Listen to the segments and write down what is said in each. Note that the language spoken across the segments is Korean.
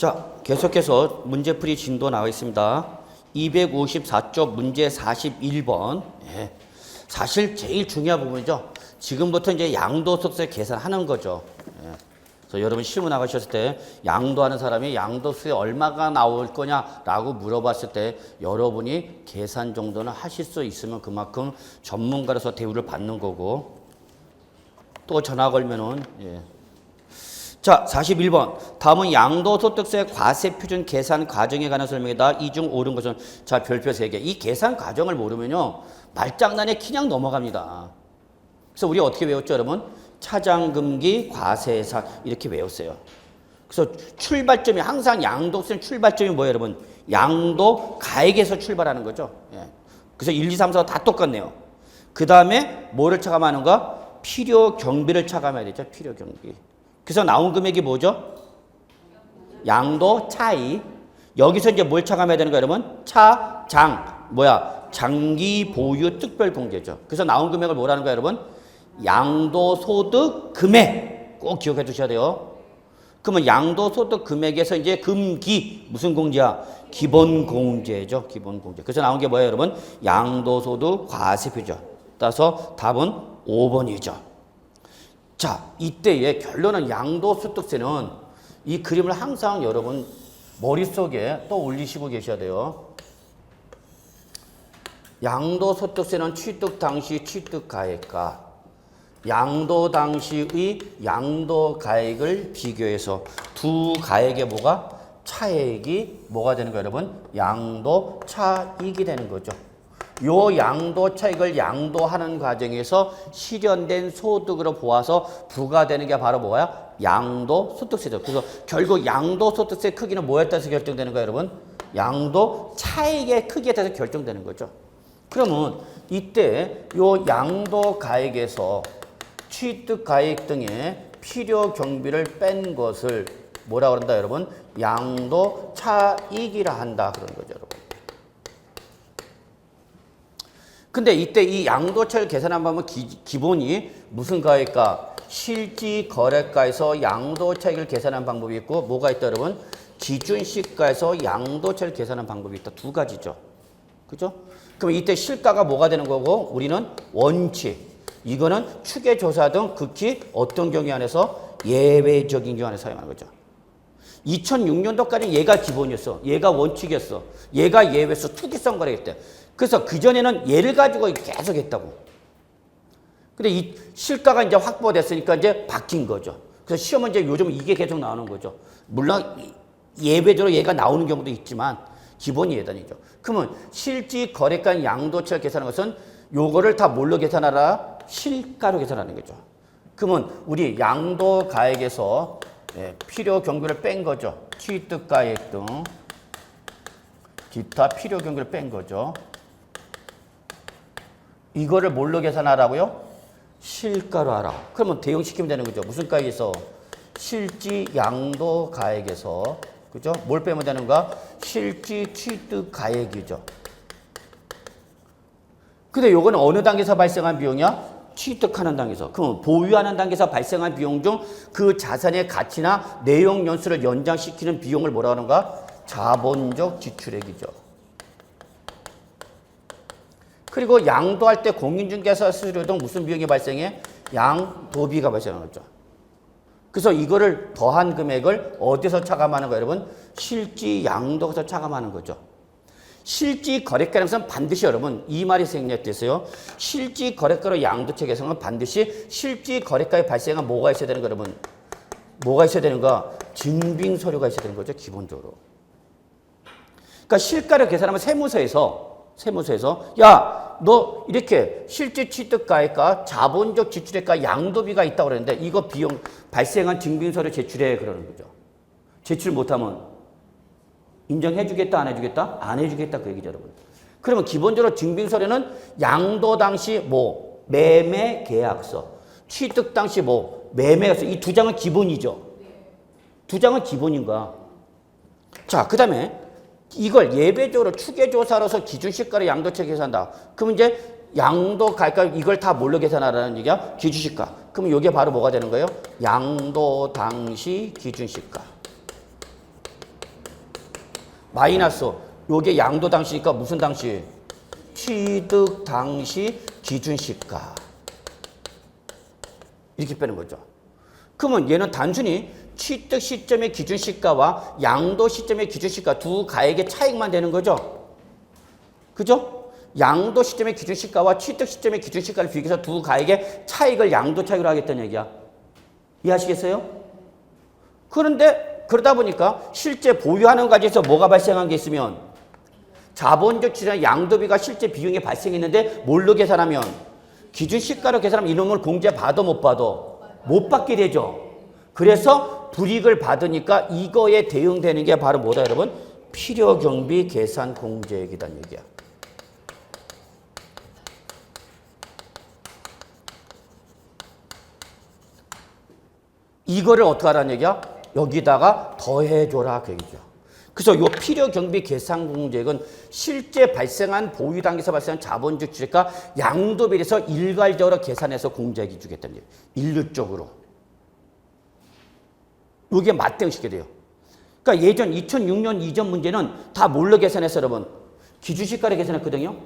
자, 계속해서 문제풀이 진도 나와 있습니다. 254쪽 문제 41번. 예. 사실 제일 중요한 부분이죠. 지금부터 이제 양도소득세 계산하는 거죠. 예. 그래서 여러분 시험 나가셨을 때 양도하는 사람이 양도세 얼마가 나올 거냐라고 물어봤을 때 여러분이 계산 정도는 하실 수 있으면 그만큼 전문가로서 대우를 받는 거고, 또 전화 걸면은 예. 자, 41번. 다음은 양도소득세 과세표준 계산 과정에 관한 설명이다. 이 중 옳은 것은, 자, 별표 3개. 이 계산 과정을 모르면요, 말장난에 그냥 넘어갑니다. 그래서 우리 어떻게 외웠죠, 여러분? 차장금기, 과세사 이렇게 외웠어요. 그래서 출발점이 항상 양도세는 출발점이 뭐예요, 여러분? 양도 가액에서 출발하는 거죠. 예. 그래서 1, 2, 3, 4 다 똑같네요. 그 다음에 뭐를 차감하는가? 필요 경비를 차감해야 되죠. 필요 경비. 그래서 나온 금액이 뭐죠? 양도 차이. 여기서 이제 뭘 차감해야 되는 거예요, 여러분? 차장. 뭐야? 장기 보유 특별 공제죠. 그래서 나온 금액을 뭐라는 거예요, 여러분? 양도소득 금액. 꼭 기억해 두셔야 돼요. 그러면 양도소득 금액에서 이제 금기 무슨 공제야? 기본 공제죠. 기본 공제. 그래서 나온 게 뭐예요, 여러분? 양도소득 과세표죠. 따라서 답은 5번이죠. 자, 이때의 결론은 양도소득세는 이 그림을 항상 여러분 머릿속에 또 올리시고 계셔야 돼요. 양도소득세는 취득 당시 취득가액과 양도 당시의 양도가액을 비교해서 두 가액의 뭐가? 차액이 뭐가 되는 거예요, 여러분? 양도차익이 되는 거죠. 요 양도 차익을 양도하는 과정에서 실현된 소득으로 보아서 부과되는 게 바로 뭐야? 양도소득세죠. 그래서 결국 양도소득세 크기는 뭐에 따라서 결정되는 거예요, 여러분? 양도 차익의 크기에 따라서 결정되는 거죠. 그러면 이때 요 양도가액에서 취득가액 등의 필요 경비를 뺀 것을 뭐라 그런다, 여러분? 양도차익이라 한다. 그런 거죠, 여러분. 근데 이때 이 양도차익을 계산한 방법은 기본이 무슨 가액과 실지 거래가에서 양도차익을 계산한 방법이 있고, 뭐가 있다, 여러분? 기준시가에서 양도차익을 계산한 방법이 있다. 두 가지죠. 그죠? 그럼 이때 실가가 뭐가 되는 거고, 우리는 원칙. 이거는 추계조사 등 극히 어떤 경우 안에서 예외적인 경우 안에서 사용하는 거죠. 2006년도까지 얘가 기본이었어. 얘가 원칙이었어. 얘가 예외였어. 투기성 거래일 때. 그래서 그전에는 얘를 가지고 계속 했다고. 근데 이 실가가 이제 확보됐으니까 이제 바뀐 거죠. 그래서 시험은 이제 요즘 이게 계속 나오는 거죠. 물론 예외적으로 얘가 나오는 경우도 있지만 기본이 예단이죠. 그러면 실지 거래가 양도차익 계산하는 것은 요거를 다 뭘로 계산하라? 실가로 계산하는 거죠. 그러면 우리 양도가액에서 필요 경비를 뺀 거죠. 취득가액 등 기타 필요 경비를 뺀 거죠. 이거를 뭘로 계산하라고요? 실가로 하라. 그러면 대응시키면 되는 거죠. 무슨 가액에서? 실지 양도가액에서. 그죠? 뭘 빼면 되는가? 실지 취득가액이죠. 근데 요거는 어느 단계에서 발생한 비용이야? 취득하는 단계에서. 그럼 보유하는 단계에서 발생한 비용 중 그 자산의 가치나 내용 연수를 연장시키는 비용을 뭐라 하는가? 자본적 지출액이죠. 그리고 양도할 때 공인중개사 수수료 등 무슨 비용이 발생해? 양도비가 발생하는 거죠. 그래서 이거를 더한 금액을 어디서 차감하는 거예요, 여러분? 실지 양도에서 차감하는 거죠. 실지 거래가라는 것은 반드시 여러분 이 말이 생략됐어요. 실지 거래가로 양도차 계산은 반드시 실지 거래가에 발생한 뭐가 있어야 되는 거, 여러분? 뭐가 있어야 되는가? 증빙 서류가 있어야 되는 거죠, 기본적으로. 그러니까 실가를 계산하면 세무서에서 야, 너 이렇게 실제 취득가액과 자본적 지출액과 양도비가 있다고 그랬는데 이거 비용 발생한 증빙서류 제출해 그러는 거죠. 제출 못하면 인정해 주겠다, 안 해주겠다? 안 해주겠다, 그 얘기죠, 여러분. 그러면 기본적으로 증빙서류는 양도 당시 뭐 매매 계약서, 취득 당시 뭐 매매 계약서, 이 두 장은 기본이죠. 두 장은 기본인 거야. 자, 그 다음에 이걸 예외적으로 추계조사로서 기준시가를 양도차 계산한다. 그럼 이제 양도 갈까 이걸 다 뭘로 계산하라는 얘기야? 기준시가. 그럼 이게 바로 뭐가 되는 거예요? 양도 당시 기준시가. 마이너스 요게 양도 당시니까 무슨 당시? 취득 당시 기준시가. 이렇게 빼는 거죠. 그러면 얘는 단순히 취득 시점의 기준시가와 양도 시점의 기준시가 두 가액의 차익만 되는 거죠. 그죠? 양도 시점의 기준시가와 취득 시점의 기준시가를 비교해서 두 가액의 차익을 양도 차익으로 하겠다는 얘기야. 이해하시겠어요? 그런데 그러다 보니까 실제 보유하는 과정에서 뭐가 발생한 게 있으면 자본적 지출이나 양도비가 실제 비용이 발생했는데 뭘로 계산하면 기준시가로 계산하면 이놈을 공제 받아 못 받아? 못 받게 되죠. 그래서 불이익을 받으니까 이거에 대응되는 게 바로 뭐다 여러분? 필요경비 계산 공제액이란 얘기야. 이거를 어떻게 하라는 얘기야? 여기다가 더해줘라 그 얘기죠. 그래서 이 필요경비 계산 공제액은 실제 발생한 보유 단계에서 발생한 자본적 지출과 양도비에서 일괄적으로 계산해서 공제액이 주겠다는 얘기예요. 일률적으로. 이게 맞대응시게 돼요. 그러니까 예전 2006년 이전 문제는 다 뭘로 계산했어 여러분? 기준시가로 계산했거든요.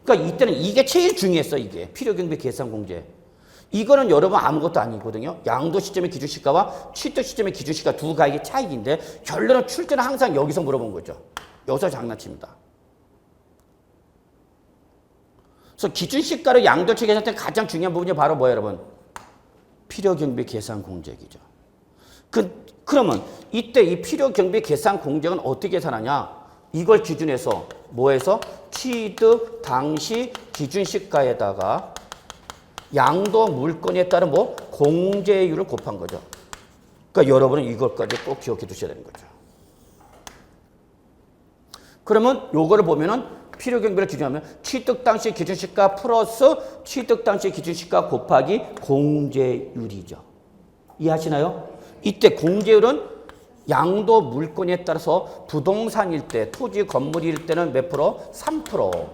그러니까 이때는 이게 제일 중요했어 이게 필요경비 계산 공제. 이거는 여러분 아무것도 아니거든요. 양도 시점의 기준시가와 취득 시점의 기준시가 두 가액의 차익인데 결론은 출제는 항상 여기서 물어본 거죠. 여기서 장난칩니다. 그래서 기준시가로 양도치 계산 때 가장 중요한 부분이 바로 뭐예요 여러분? 필요경비 계산 공제액이죠. 그러면 이때 이 필요경비 계산 공제액은 어떻게 계산하냐? 이걸 기준해서 뭐해서 취득 당시 기준시가에다가 양도 물건에 따른 뭐 공제율을 곱한 거죠. 그러니까 여러분은 이것까지 꼭 기억해 두셔야 되는 거죠. 그러면 요거를 보면은 필요경비를 기준하면 취득 당시 기준시가 플러스 취득 당시 기준시가 곱하기 공제율이죠. 이해하시나요? 이때 공제율은 양도 물건에 따라서 부동산일 때, 토지 건물일 때는 몇 프로? 3%.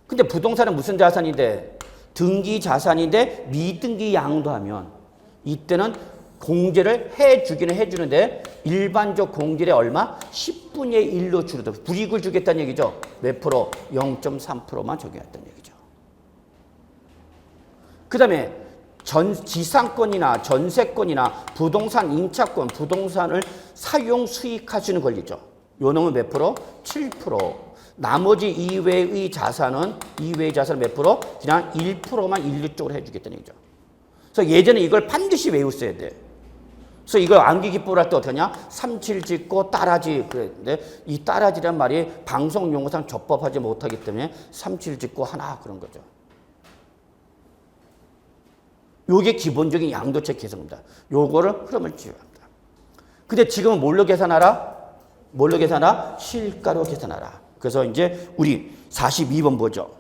근데 부동산은 무슨 자산인데? 등기 자산인데 미등기 양도하면 이때는 공제를 해주기는 해주는데 일반적 공제율이 얼마? 10분의 1로 줄어들어. 불이익을 주겠다는 얘기죠. 몇 프로? 0.3%만 적용했다는 얘기죠. 그 다음에 지상권이나 전세권이나 부동산 임차권, 부동산을 사용 수익하시는 권리죠. 요 놈은 몇 프로? 7%. 나머지 이외의 자산은 몇 프로? 그냥 1%만 일률적으로 해주겠다는 얘기죠. 그래서 예전에 이걸 반드시 외웠어야 돼. 그래서 이걸 암기 기법을 할 때 어떻게 하냐? 37 짓고 따라지 그랬는데 이 따라지란 말이 방송 용어상 접법하지 못하기 때문에 37 짓고 하나 그런 거죠. 요게 기본적인 양도책 계산입니다. 요거를 흐름을 지어합니다. 근데 지금은 뭘로 계산하라? 뭘로 계산하라? 실가로 계산하라. 그래서 이제 우리 42번 보죠.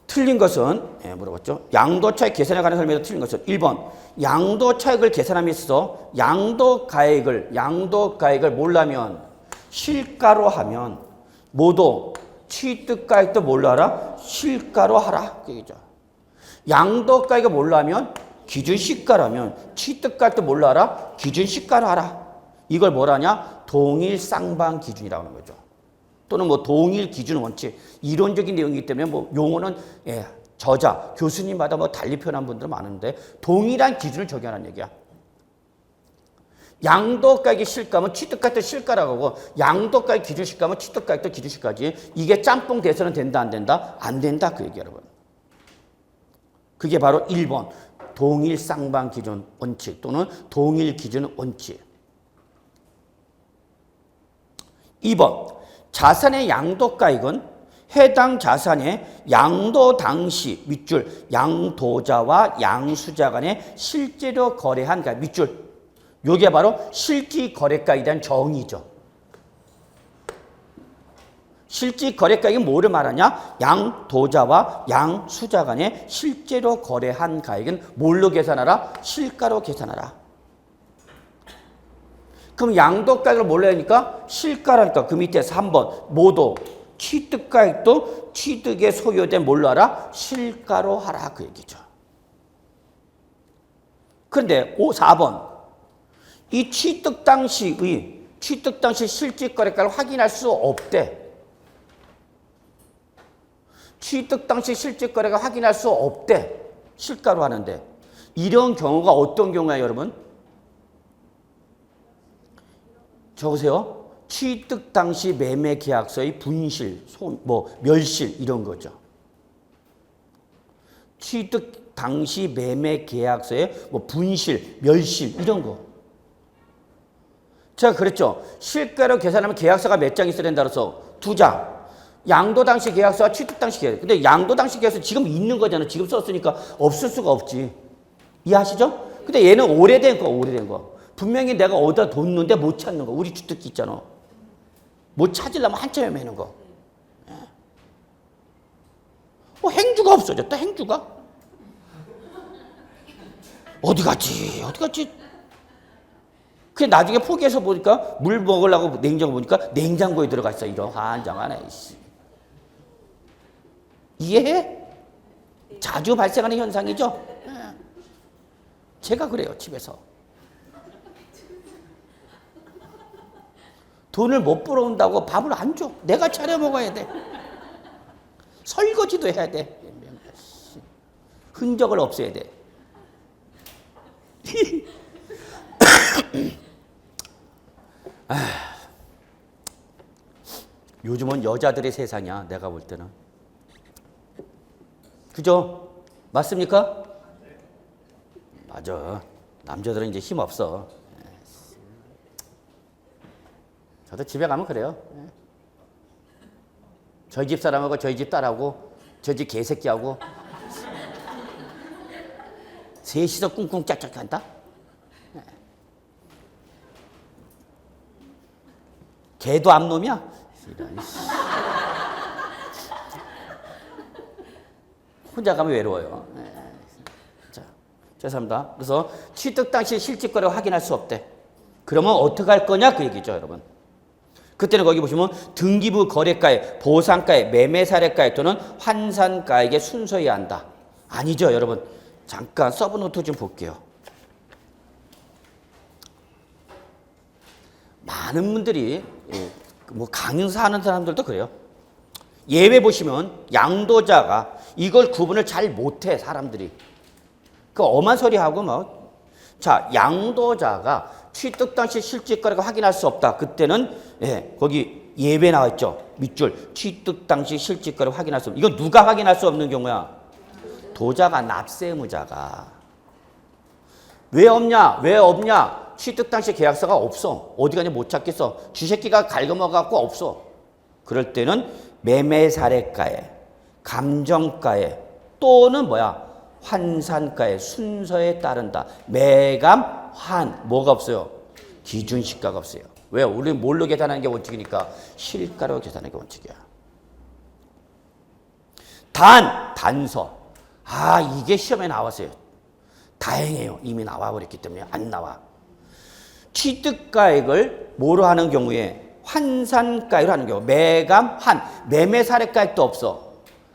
틀린 것은 물어봤죠. 양도차익 계산에 관한 설명에서 틀린 것은 1번 양도차익을 계산함에 있어서 양도가액을 뭘로 하면 실가로 하면 모두 취득가액도 뭘로 하라? 실가로 하라. 그 얘기죠. 양도가액을 뭘로 하면 기준시가라면 취득가액도 뭘로 하라? 기준시가로 하라. 이걸 뭐라 하냐? 동일 쌍방 기준이라고 하는 거죠. 또는 뭐 동일 기준 원칙. 이론적인 내용이기 때문에 뭐 용어는 저자, 교수님마다 뭐 달리 표현한 분들은 많은데 동일한 기준을 적용하는 얘기야. 양도가액이 실가면 취득가액도 실가라고 하고 양도가액 기준시가면 취득가액도 기준시가지. 이게 짬뽕 돼서는 된다 안 된다? 안 된다 그 얘기 여러분. 그게 바로 1번 동일 쌍방 기준 원칙 또는 동일 기준 원칙. 2번 자산의 양도가액은 해당 자산의 양도 당시 밑줄 양도자와 양수자 간에 실제로 거래한 밑줄 요게 바로 실질거래가에 대한 정의죠. 실질거래가액이 뭐를 말하냐? 양도자와 양수자 간에 실제로 거래한 가액은 뭘로 계산하라? 실가로 계산하라. 그럼 양도가액을 뭘로 하니까? 실가라니까 그 밑에 3번 모두 취득가액도 취득에 소요된 뭘로 하라? 실가로 하라 그 얘기죠. 그런데 4번 이 취득 당시 실질거래가를 확인할 수 없대. 취득 당시 실질거래가 확인할 수 없대. 실가로 하는데. 이런 경우가 어떤 경우야, 여러분? 적으세요. 취득 당시 매매 계약서의 분실, 멸실 이런 거죠. 취득 당시 매매 계약서의 분실, 멸실 이런 거. 제가 그랬죠. 실가로 계산하면 계약서가 몇 장 있어야 된다 그래서 2장. 양도 당시 계약서와 취득 당시 계약서. 근데 양도 당시 계약서 지금 있는 거잖아. 지금 썼으니까 없을 수가 없지. 이해하시죠? 근데 얘는 오래된 거. 분명히 내가 어디다 뒀는데 못 찾는 거. 우리 주특기 있잖아. 못 찾으려면 한참 헤매는 거. 행주가 없어졌다. 행주가. 어디 갔지? 그 나중에 포기해서 보니까 물 먹으려고 냉장고 보니까 냉장고에 들어가 있어. 이런 환장하네. 이해해? 자주 발생하는 현상이죠? 제가 그래요, 집에서. 돈을 못 벌어온다고 밥을 안 줘. 내가 차려 먹어야 돼. 설거지도 해야 돼. 흔적을 없애야 돼. 요즘은 여자들의 세상이야, 내가 볼 때는. 그죠? 맞습니까? 맞아. 남자들은 이제 힘 없어. 저도 집에 가면 그래요. 저희 집 사람하고 저희 집 딸하고 저희 집 개새끼하고 셋이서 꿍꿍 짝짝 한다? 개도 암놈이야? 혼자 가면 외로워요. 자, 죄송합니다. 그래서 취득 당시 실질거래를 확인할 수 없대. 그러면 어떻게 할 거냐 그 얘기죠, 여러분. 그때는 거기 보시면 등기부 거래가액, 보상가액, 매매사례가액 또는 환산가액에 순서해야 한다. 아니죠, 여러분. 잠깐 서브노트 좀 볼게요. 많은 분들이 강의사 하는 사람들도 그래요. 예외 보시면 양도자가 이걸 구분을 잘 못해, 사람들이. 그 엄한 소리 하고 자, 양도자가 취득 당시 실질거래가 확인할 수 없다. 그때는 거기 예외 나와 있죠. 밑줄. 취득 당시 실질거래 확인할 수 없다. 이건 누가 확인할 수 없는 경우야? 도자가, 납세의무자가. 왜 없냐? 취득 당시 계약서가 없어. 어디 가냐 못 찾겠어. 쥐새끼가 갉아먹어갖고 없어. 그럴 때는 매매사례가에, 감정가에 또는 환산가의 순서에 따른다. 매감, 환, 뭐가 없어요? 기준시가가 없어요. 왜? 우리 뭘로 계산하는 게 원칙이니까 실가로 계산하는 게 원칙이야. 단서. 이게 시험에 나왔어요. 다행이에요. 이미 나와버렸기 때문에 안 나와. 취득가액을 뭐로 하는 경우에 환산가액으로 하는 경우 매감, 환, 매매사례가액도 없어.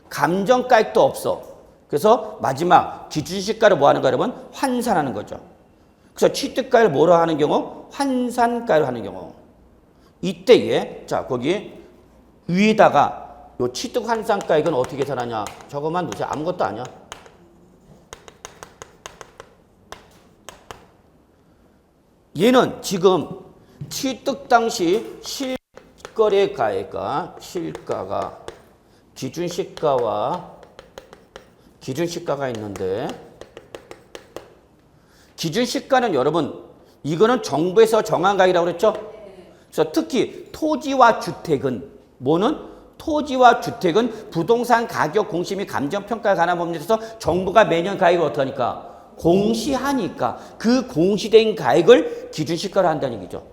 감정가액도 없어. 그래서 마지막 기준시가를 뭐 하는 거 여러분? 환산하는 거죠. 그래서 취득가액을 뭐로 하는 경우? 환산가액으로 하는 경우. 이때에 자 거기 위에다가 요 취득 환산가액은 어떻게 계산하냐? 저것만 놓으세요. 아무것도 아니야. 얘는 지금 취득 당시 실거래가액과 실가가 기준시가와 기준시가가 있는데 기준시가는 여러분 이거는 정부에서 정한 가격이라고 그랬죠? 그래서 특히 토지와 주택은 토지와 주택은 부동산 가격 공시 및 감정평가에 관한 법률에서 정부가 매년 가액을 어떻게 하니까 공시하니까 그 공시된 가액을 기준시가로 한다는 얘기죠.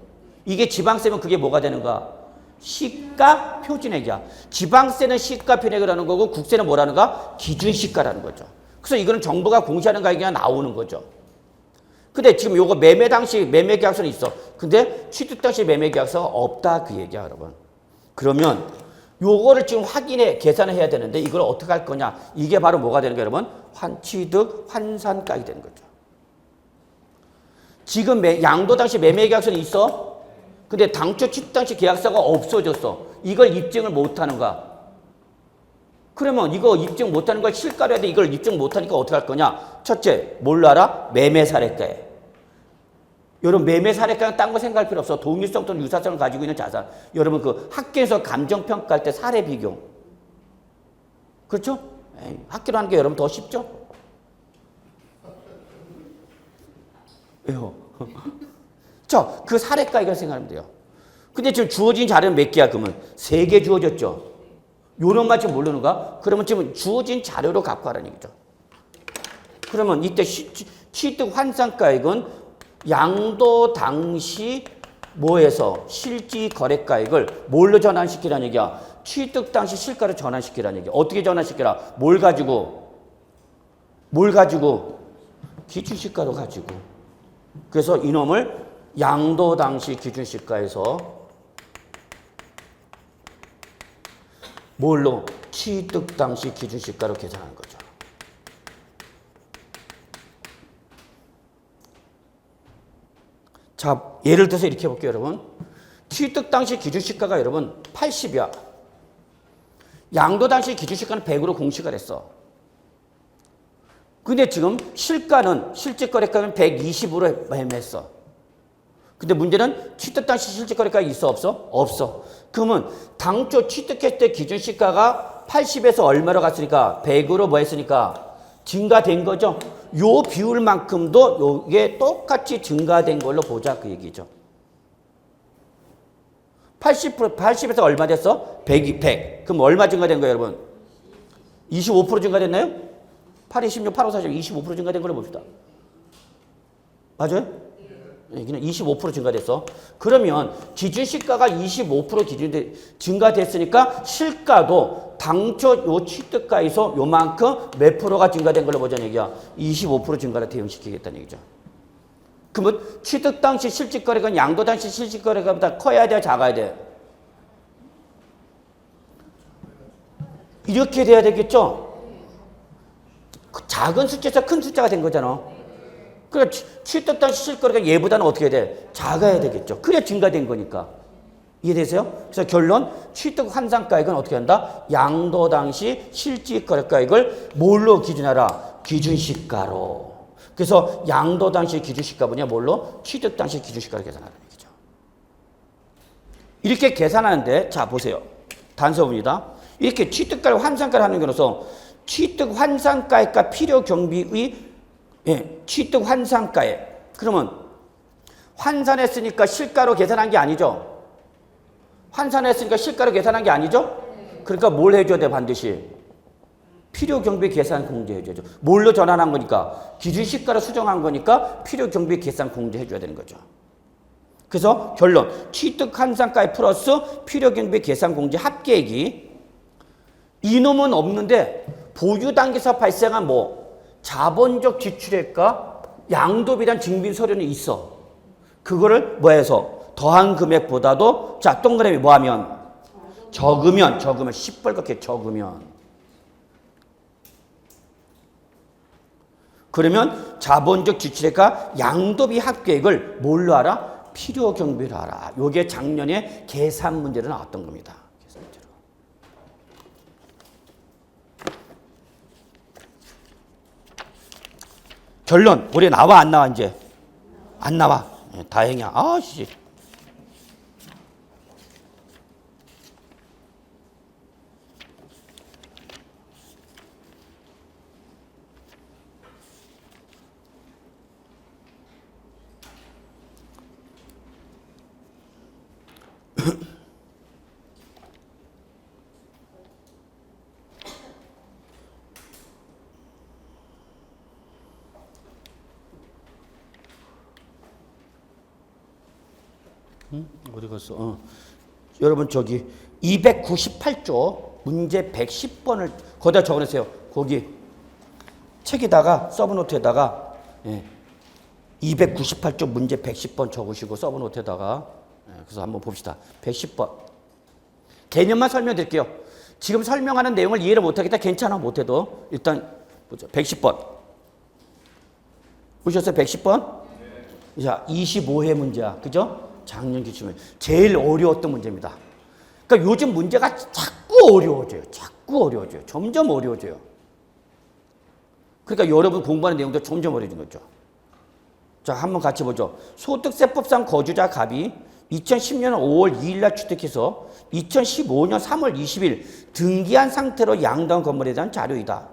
이게 지방세면 그게 뭐가 되는가? 시가 표준액이야. 지방세는 시가 표준액을 하는 거고 국세는 뭐라는가? 기준시가라는 거죠. 그래서 이거는 정부가 공시하는 가격이 나오는 거죠. 근데 지금 요거 매매 당시 매매 계약서는 있어. 근데 취득 당시 매매 계약서가 없다 그 얘기야, 여러분. 그러면 요거를 지금 계산을 해야 되는데 이걸 어떻게 할 거냐? 이게 바로 뭐가 되는 거예요, 여러분? 취득 환산가액이 되는 거죠. 지금 양도 당시 매매 계약서는 있어? 근데 당초 취득 당시 계약서가 없어졌어. 이걸 입증을 못하는 거야. 그러면 이거 입증 못하는 걸 실가로 해야 돼. 이걸 입증 못하니까 어떻게 할 거냐? 첫째, 뭘로 알아? 매매 사례가에. 여러분 매매 사례가는 딴 거 생각할 필요 없어. 동일성 또는 유사성을 가지고 있는 자산. 여러분 그 학교에서 감정평가할 때 사례 비교. 그렇죠? 에이, 학교로 하는 게 여러분 더 쉽죠? 왜요? 자, 그 사례가 이걸 생각하면 돼요. 근데 지금 주어진 자료는 몇 개야 그러면? 3개 주어졌죠? 요런 말 지금 모르는가? 그러면 지금 주어진 자료로 갖고 하라는 얘기죠. 그러면 이때 취득 환산가액은 양도 당시 뭐에서 실지 거래가액을 뭘로 전환시키라는 얘기야? 취득 당시 실가로 전환시키라는 얘기야. 어떻게 전환시키라? 뭘 가지고? 기준시가로 가지고. 그래서 이놈을 양도 당시 기준시가에서 뭘로? 취득 당시 기준시가로 계산하는 거죠. 자, 예를 들어서 이렇게 해볼게요, 여러분. 취득 당시 기준시가가 여러분 80이야. 양도 당시 기준시가는 100으로 공시가 됐어. 근데 지금 실가는, 실질거래가는 120으로 매매했어. 근데 문제는 취득 당시 실질거래가가 있어, 없어? 없어. 그러면 당초 취득했을 때 기준시가가 80에서 얼마로 갔으니까 100으로 뭐 했으니까 증가된 거죠. 요 비율만큼도 요게 똑같이 증가된 걸로 보자 그 얘기죠. 80에서 얼마 됐어? 100. 그럼 얼마 증가된 거예요, 여러분? 25% 증가됐나요? 8, 26, 8, 5, 4, 25% 증가된 걸로 봅시다. 맞아요? 여기는 25% 증가됐어. 그러면 기준시가가 25% 증가됐으니까 실가도 당초 요 취득가에서 요만큼 몇 프로가 증가된 걸로 보자는 얘기야. 25% 증가를 대응시키겠다는 얘기죠. 그러면 취득 당시 실질거래가 양도 당시 실질거래가보다 커야 돼, 작아야 돼? 이렇게 돼야 되겠죠? 작은 숫자에서 큰 숫자가 된 거잖아. 그러니까 취득 당시 실거래가 얘보다는 어떻게 돼? 작아야 되겠죠. 그래 증가된 거니까. 이해되세요? 그래서 결론, 취득 환산가액은 어떻게 한다? 양도 당시 실질거래가액을 뭘로 기준하라? 기준시가로. 그래서 양도 당시 기준시가 뭐냐? 뭘로? 취득 당시 기준시가를 계산하는 얘기죠. 이렇게 계산하는데, 자 보세요. 단서입니다. 이렇게 취득가를 환산가를 하는 경우서 취득 환산가액과 필요 경비의 취득 환산가액. 그러면 환산했으니까 실가로 계산한 게 아니죠. 환산했으니까 실가로 계산한 게 아니죠. 그러니까 뭘 해줘야 돼 반드시? 필요 경비 계산 공제해줘야죠. 뭘로 전환한 거니까? 기준시가로 수정한 거니까 필요 경비 계산 공제해줘야 되는 거죠. 그래서 결론, 취득 환산가액 플러스 필요 경비 계산 공제 합계액이 이놈은 없는데 보유 단계에서 발생한 뭐 자본적 지출액과 양도비란 증빙 서류는 있어. 그거를 뭐해서 더한 금액보다도 자 동그라미 뭐하면 적으면 시뻘겋게 적으면 그러면 자본적 지출액과 양도비 합계액을 뭘로 알아? 필요 경비로 알아. 요게 작년에 계산 문제로 나왔던 겁니다. 결론, 올해 나와 안 나와 이제? 안 나와. 다행이야. 아씨. 어디 갔어? 여러분 저기 298조 문제 110번을 거기다 적어놓으세요. 거기 책에다가 서브노트에다가 298조 문제 110번 적으시고 서브노트에다가 그래서 한번 봅시다. 110번 개념만 설명드릴게요. 지금 설명하는 내용을 이해를 못하겠다. 괜찮아 못해도 일단 보죠. 110번 보셨어요? 110번 자, 25회 문제야. 그죠? 작년 기출문제. 제일 어려웠던 문제입니다. 그러니까 요즘 문제가 자꾸 어려워져요. 자꾸 어려워져요. 점점 어려워져요. 그러니까 여러분 공부하는 내용도 점점 어려워진 거죠. 자, 한번 같이 보죠. 소득세법상 거주자 갑이 2010년 5월 2일 날 취득해서 2015년 3월 20일 등기한 상태로 양도한 건물에 대한 자료이다.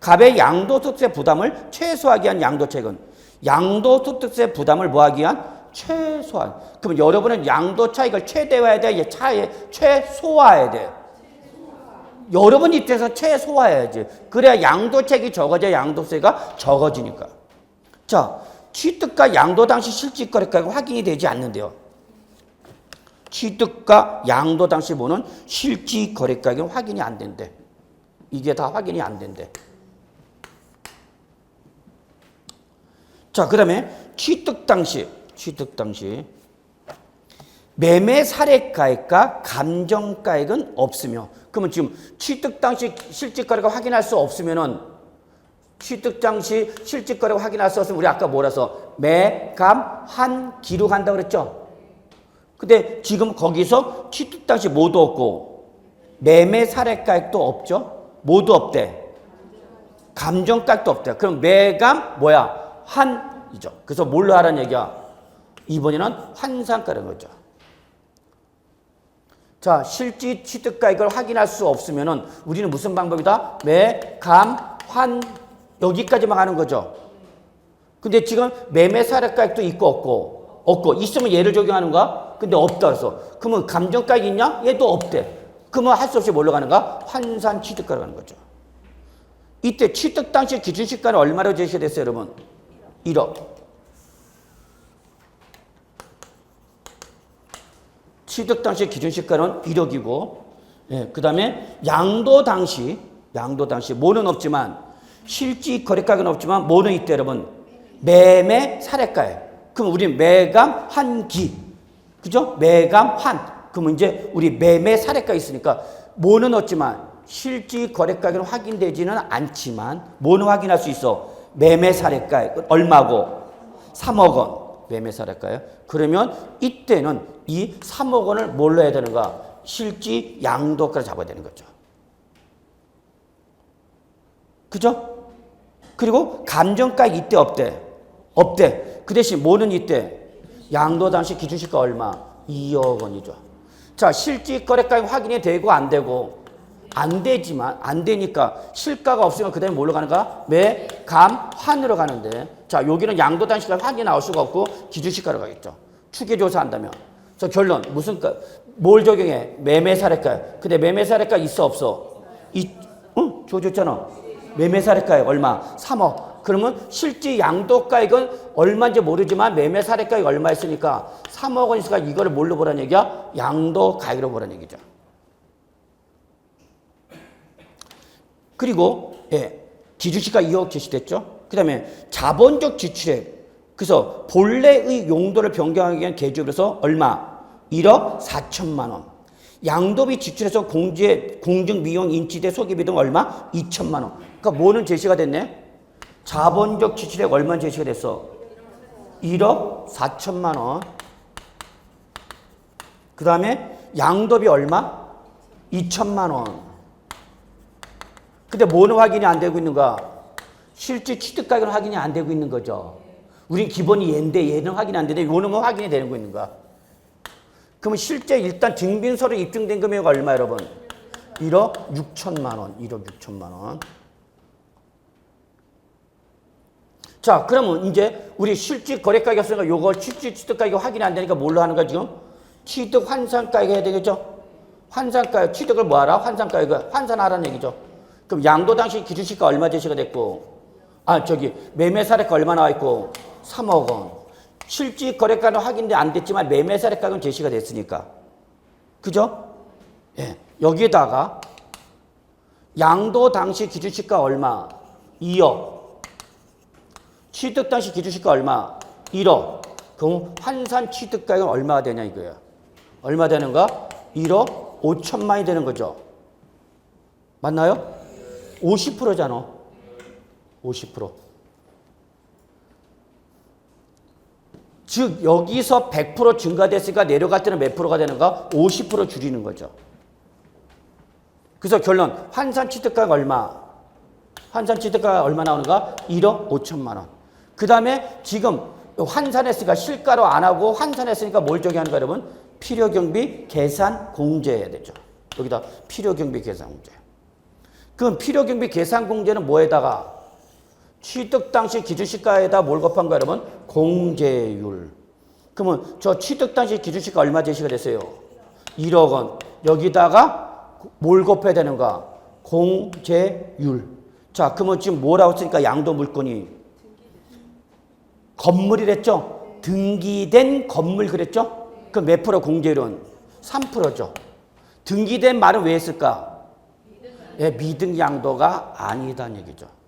갑의 양도소득세 부담을 최소화하기 위한 양도책은 양도소득세 부담을 뭐하기 위한 최소한. 그럼 여러분은 양도 차익을 최대화해야 돼? 최소화해야 돼? 여러분 입장에서 최소화해야지. 그래야 양도책이 적어져야 양도세가 적어지니까. 자, 취득과 양도 당시 실질거래가가 확인이 되지 않는데요. 취득과 양도 당시 뭐는 실질거래가격은 확인이 안 된대. 이게 다 확인이 안 된대. 자, 그 다음에 취득 당시 매매 사례가액과 감정가액은 없으며, 그러면 지금 취득 당시 실질거래가 확인할 수 없으면은 취득 당시 실질거래가 확인할 수 없으면 우리 아까 뭐라서 매, 감, 한 기록한다고 그랬죠? 근데 지금 거기서 취득 당시 뭐도 없고 매매 사례가액도 없죠? 뭐도 없대. 감정가액도 없대. 그럼 매감 뭐야? 한이죠. 그래서 뭘로 하라는 얘기야? 이번에는 환산가라는 거죠. 자, 실질 취득가액을 확인할 수 없으면은 우리는 무슨 방법이다? 매, 감, 환 여기까지만 하는 거죠. 근데 지금 매매 사례가액도 있고 없고 있으면 얘를 적용하는가? 근데 없다 그래서 그러면 감정가액이 있냐? 얘도 없대. 그러면 할 수 없이 뭘로 가는가? 환산 취득가로 가는 거죠. 이때 취득 당시 기준시가는 얼마로 제시가 됐어요, 여러분? 1억. 취득 당시 기준시가는 1억이고, 예, 그 다음에 양도 당시 뭐는 없지만 실질 거래가격은 없지만 뭐는 있대, 여러분? 매매 사례가액. 그럼 우리 매감 한기, 그죠? 매감 한. 그러면 이제 우리 매매 사례가 있으니까 뭐는 없지만 실질 거래가격은 확인되지는 않지만 뭐는 확인할 수 있어? 매매 사례가액 얼마고? 3억 원. 매매 사례가액. 그러면 이때는 이 3억 원을 뭘로 해야 되는가? 실질 양도가를 잡아야 되는 거죠. 그죠? 그리고 감정가액 이때 없대. 없대. 그 대신 뭐는 이때? 양도 당시 기준시가 얼마? 2억 원이죠. 자, 실질 거래가액 확인이 되고 안 되고 안 되지만 안 되니까 실가가 없으면 그다음에 뭘로 가는가? 매, 감, 환으로 가는데 자, 여기는 양도 당시가 확인이 나올 수가 없고 기준시가로 가겠죠. 추계조사 한다면. 그래서 결론 무슨 뭘 적용해? 매매 사례가액. 근데 매매 사례가액 있어 없어? 응? 줘줬잖아. 매매 사례가액 얼마? 3억. 그러면 실질 양도가액은 얼마인지 모르지만 매매 사례가액 얼마 있으니까 3억 원 있으니까 이거를 뭘로 보라는 얘기야? 양도가액으로 보라는 얘기죠. 그리고 예, 기준시가 2억 제시됐죠. 그 다음에 자본적 지출액. 그래서 본래의 용도를 변경하기 위한 계획으로서 얼마? 1억 4천만 원. 양도비 지출에서 공증, 미용, 인치대, 소개비 등 얼마? 2천만 원. 그러니까 뭐는 제시가 됐네? 자본적 지출액 얼마 제시가 됐어? 1억 4천만 원. 그 다음에 양도비 얼마? 2천만 원. 근데 뭐는 확인이 안 되고 있는가? 실질 취득가격은 확인이 안 되고 있는 거죠. 우린 기본이 얘인데 얘는 확인이 안 되는데 요는 뭐 확인이 되는 거 있는가? 그러면 실제 일단 증빙서로 입증된 금액이 얼마 여러분? 1억 6천만 원. 1억 6천만 원. 자, 그러면 이제 우리 실질 거래가격 없으니까 요거 실질 취득가격 확인이 안 되니까 뭘로 하는 거야 지금? 취득 환산가격 해야 되겠죠? 환산가격, 취득을 뭐 하라? 환산가격을 환산하라는 얘기죠. 그럼 양도 당시 기준시가 얼마 제시가 됐고, 매매 사례가 얼마 나와 있고, 3억 원. 실질 거래가는 확인이 안 됐지만 매매 사례가는 제시가 됐으니까. 그죠? 예. 여기에다가 양도 당시 기준시가 얼마? 2억. 취득 당시 기준시가 얼마? 1억. 그럼 환산 취득가격은 얼마가 되냐 이거야. 얼마 되는가? 1억 5천만이 되는 거죠. 맞나요? 50%잖아. 50%. 즉 여기서 100% 증가됐으니까 내려갈 때는 몇 프로가 되는가? 50% 줄이는 거죠. 그래서 결론 환산 취득가가 얼마? 환산 취득가가 얼마 나오는가? 1억 5천만 원. 그 다음에 지금 환산했으니까 실가로 안 하고 환산했으니까 뭘 정의하는가 여러분? 필요경비 계산 공제해야 되죠. 여기다 필요경비 계산 공제. 그럼 필요경비 계산 공제는 뭐에다가? 취득 당시 기준시가에다 뭘 곱한 거야 여러분? 공제율. 그러면 저 취득 당시 기준시가 얼마 제시가 됐어요? 1억 원. 여기다가 뭘 곱해야 되는가? 공제율. 자, 그러면 지금 뭐라고 쓰니까 양도 물건이 건물이랬죠? 등기된 건물 그랬죠? 그럼 몇 프로 공제율은? 3%죠. 등기된 말은 왜 했을까? 예, 미등 양도가 아니다는 얘기죠.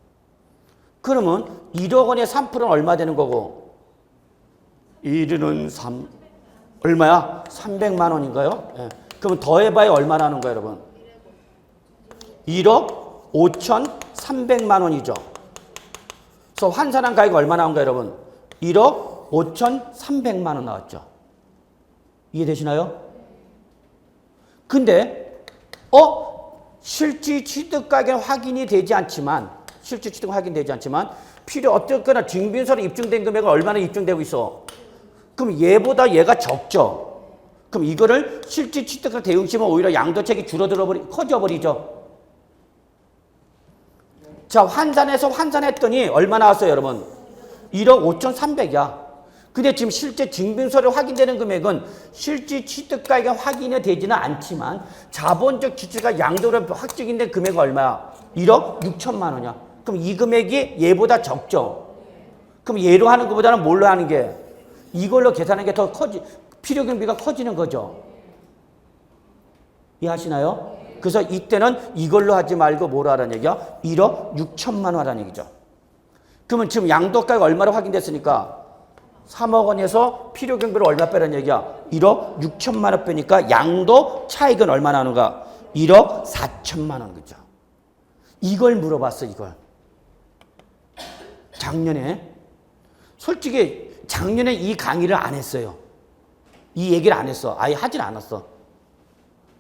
그러면 1억 원에 3%는 얼마 되는 거고? 1은 3, 얼마야? 300만 원인가요? 예. 그럼 더해봐야 얼마 나는 거예요, 여러분? 1억 5,300만 원이죠. 그래서 환산한 가액이 얼마 나온가요, 여러분? 1억 5,300만 원 나왔죠. 이해되시나요? 근데 실질 취득 가액은 확인이 되지 않지만 실질 취득은 확인되지 않지만 필요 어쨌거나 증빙서로 입증된 금액은 얼마나 입증되고 있어? 그럼 얘보다 얘가 적죠. 그럼 이거를 실질 취득을 대응시면 오히려 양도책이 커져버리죠. 자, 환산해서 환산했더니 얼마 나왔어요, 여러분? 1억 5,300이야. 근데 지금 실제 증빙서로 확인되는 금액은 실질 취득가액이 확인이 되지는 않지만 자본적 지출가 양도로 확정된 금액은 얼마야? 1억 6천만 원이야. 그럼 이 금액이 얘보다 적죠. 그럼 얘로 하는 것보다는 뭘로 하는 게? 이걸로 계산하는 게 더 필요경비가 커지는 거죠. 이해하시나요? 그래서 이때는 이걸로 하지 말고 뭐로 하라는 얘기야? 1억 6천만 원 하라는 얘기죠. 그러면 지금 양도가가 얼마로 확인됐으니까 3억 원에서 필요경비를 얼마 빼라는 얘기야? 1억 6천만 원 빼니까 양도 차익은 얼마 나오는가? 1억 4천만 원 그죠? 이걸 물어봤어, 이걸. 작년에. 솔직히 작년에 이 강의를 안 했어요. 이 얘기를 안 했어. 아예 하진 않았어.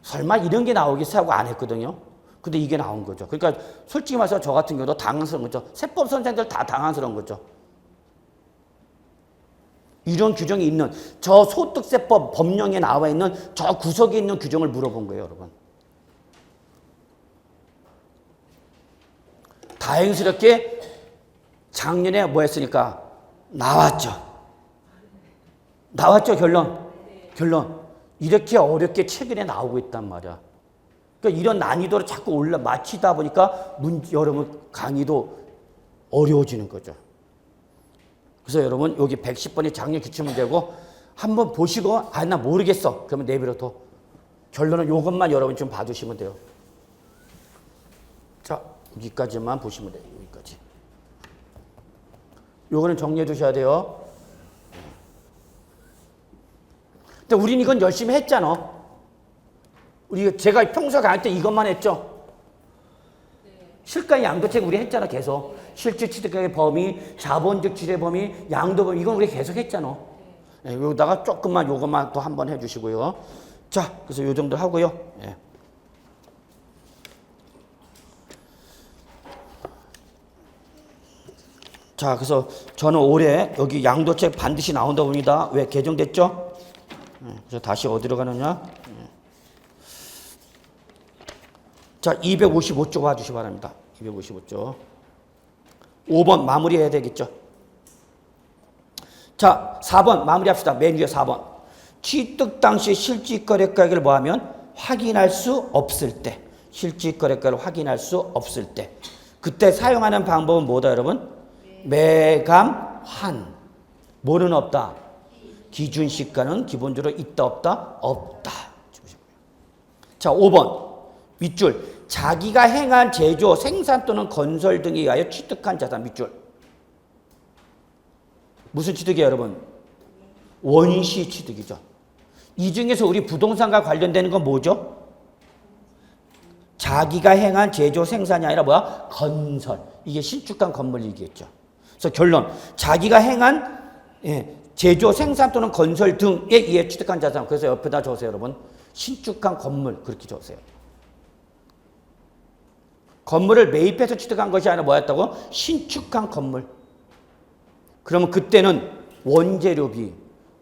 설마 이런 게 나오겠어 하고 안 했거든요. 근데 이게 나온 거죠. 그러니까 솔직히 말해서 저 같은 경우도 당황스러운 거죠. 세법 선생들 다 당황스러운 거죠. 이런 규정이 있는 저 소득세법 법령에 나와 있는 저 구석에 있는 규정을 물어본 거예요, 여러분. 다행스럽게 작년에 뭐 했으니까 나왔죠. 나왔죠, 결론. 이렇게 어렵게 최근에 나오고 있단 말이야. 그러니까 이런 난이도를 자꾸 맞추다 보니까 여러분 강의도 어려워지는 거죠. 그래서 여러분 여기 110번이 작년 기출문제고 한번 보시고 나 모르겠어. 그러면 내버려둬. 결론은 이것만 여러분 좀 봐두시면 돼요. 자, 여기까지만 보시면 돼요. 여기까지. 요거는 정리해 두셔야 돼요. 근데 우린 이건 열심히 했잖아. 제가 평소 강의 때 이것만 했죠. 실가 양도책 우리 했잖아, 계속. 실질 취득가액 범위, 자본적 지배 범위, 양도 범위, 이건 우리 계속 했잖아. 네, 여기다가 조금만 요것만 또 한번 해주시고요. 자, 그래서 요 정도 하고요. 네. 자, 그래서 저는 올해 여기 양도책 반드시 나온다고 봅니다. 왜 개정됐죠? 네, 그래서 다시 어디로 가느냐? 네. 자, 255쪽 와주시기 바랍니다. 255쪽. 5번 마무리해야 되겠죠. 자, 4번 마무리합시다. 맨 위에 4번. 취득 당시 실질거래가액을 뭐하면 확인할 수 없을 때. 실질거래가를 확인할 수 없을 때. 그때 사용하는 방법은 뭐다, 여러분? 매감환. 뭐는 없다? 기준시가는 기본적으로 있다, 없다? 없다. 자, 5번. 밑줄. 자기가 행한 제조, 생산 또는 건설 등에 의하여 취득한 자산. 밑줄. 무슨 취득이에요, 여러분? 원시 취득이죠. 이 중에서 우리 부동산과 관련되는 건 뭐죠? 자기가 행한 제조, 생산이 아니라 뭐야? 건설. 이게 신축한 건물 얘기겠죠. 그래서 결론. 자기가 행한 제조, 생산 또는 건설 등에 의해 취득한 자산. 그래서 옆에다 적으세요, 여러분. 신축한 건물 그렇게 적으세요. 건물을 매입해서 취득한 것이 아니라 뭐였다고? 신축한 건물. 그러면 그때는 원재료비,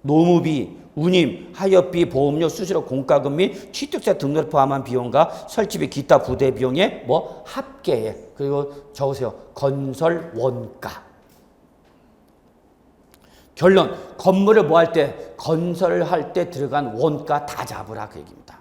노무비, 운임, 하역비, 보험료, 수수료, 공과금 및 취득세 등록을 포함한 비용과 설치비, 기타 부대 비용의 뭐 합계액. 그리고 적으세요. 건설 원가. 결론, 건물을 뭐 할 때? 건설을 할 때 들어간 원가 다 잡으라 그 얘기입니다.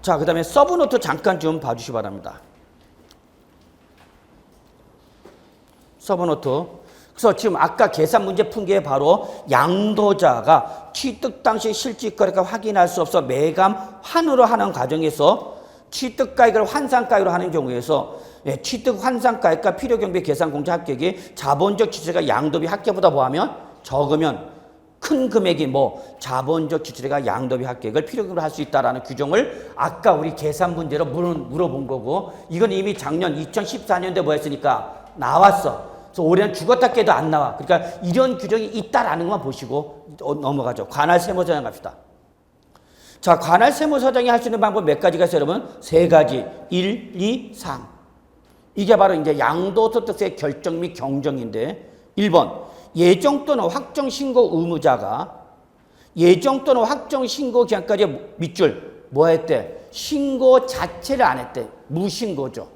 자, 그 다음에 서브노트 잠깐 좀 봐주시기 바랍니다. 서브노트. 그래서 지금 아까 계산 문제 푼 게 바로 양도자가 취득 당시 실질거래가 확인할 수 없어 매감 환으로 하는 과정에서 취득가액을 환산가액으로 하는 경우에서 취득 환산가액과 필요경비 계산공제 합격이 자본적 지출가 양도비 합계보다 뭐하면 적으면 큰 금액이 뭐 자본적 지출가 양도비 합격을 필요경비로 할 수 있다라는 규정을 아까 우리 계산 문제로 물어본 거고 이건 이미 작년 2014년도에 뭐 했으니까 나왔어. 그래서 올해는 죽었다 깨도 안 나와. 그러니까 이런 규정이 있다라는 것만 보시고 넘어가죠. 관할 세무서장 갑시다. 자, 관할 세무서장이 할 수 있는 방법 몇 가지가 있어요, 여러분? 세 가지. 1, 2, 3. 이게 바로 이제 양도소득세 결정 및 경정인데 1번. 예정 또는 확정 신고 의무자가 예정 또는 확정 신고 기한까지 밑줄 뭐 했대? 신고 자체를 안 했대. 무신고죠.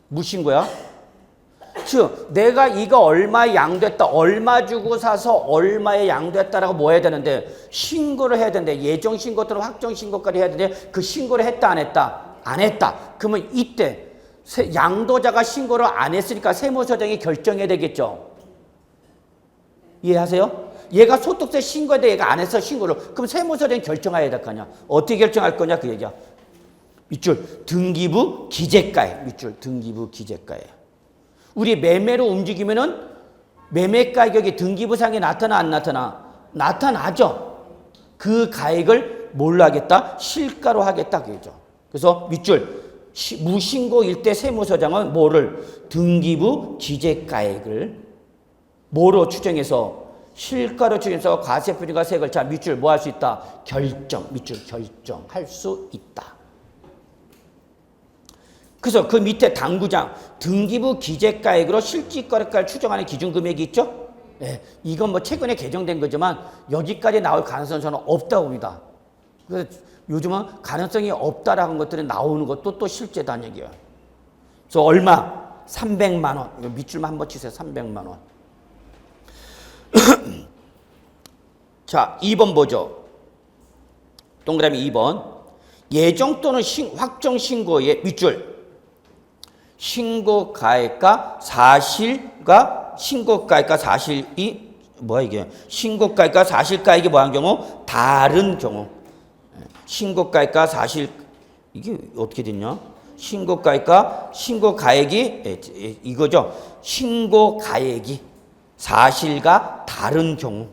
무신고야? 즉 내가 이거 얼마에 양도했다. 얼마 주고 사서 얼마에 양도했다라고 뭐 해야 되는데 신고를 해야 되는데 예정 신고 또는 확정 신고까지 해야 되는데 그 신고를 했다 안 했다? 안 했다. 그러면 이때 양도자가 신고를 안 했으니까 세무서장이 결정해야 되겠죠. 이해하세요? 얘가 소득세 신고인데 얘가 안 해서 신고를. 그럼 세무서장이 결정해야 될 거 아니야. 어떻게 결정할 거냐 그 얘기야. 밑줄 등기부 기재가액. 밑줄 등기부 기재가액. 우리 매매로 움직이면은 매매 가격이 등기부상에 나타나 안 나타나? 나타나죠. 그 가액을 뭘로 하겠다? 실가로 하겠다 그죠. 그래서 밑줄 무신고일 때 세무서장은 뭐를? 등기부 기재가액을 뭐로 추정해서? 실가로 추정해서 과세표준과 세액을 자 밑줄 뭐 할 수 있다? 결정. 밑줄 결정할 수 있다. 그래서 그 밑에 당구장 등기부 기재가액으로 실질거래가를 추정하는 기준금액이 있죠? 예, 이건 뭐 최근에 개정된 거지만 여기까지 나올 가능성은 저는 없다고 봅니다. 그래서 요즘은 가능성이 없다라는 것들이 나오는 것도 또 실제다는 얘기예요. 그래서 얼마? 300만 원. 밑줄만 한번 치세요. 300만 원. 자, 2번 보죠. 동그라미 2번. 예정 또는 확정 신고의 밑줄. 신고가액과 사실과 신고가액과 사실이 뭐야 이게? 신고가액과 사실가액이 뭐한 경우? 다른 경우. 신고가액과 사실 이게 어떻게 됐냐? 신고가액과 신고가액이 이거죠. 신고가액이 사실과 다른 경우.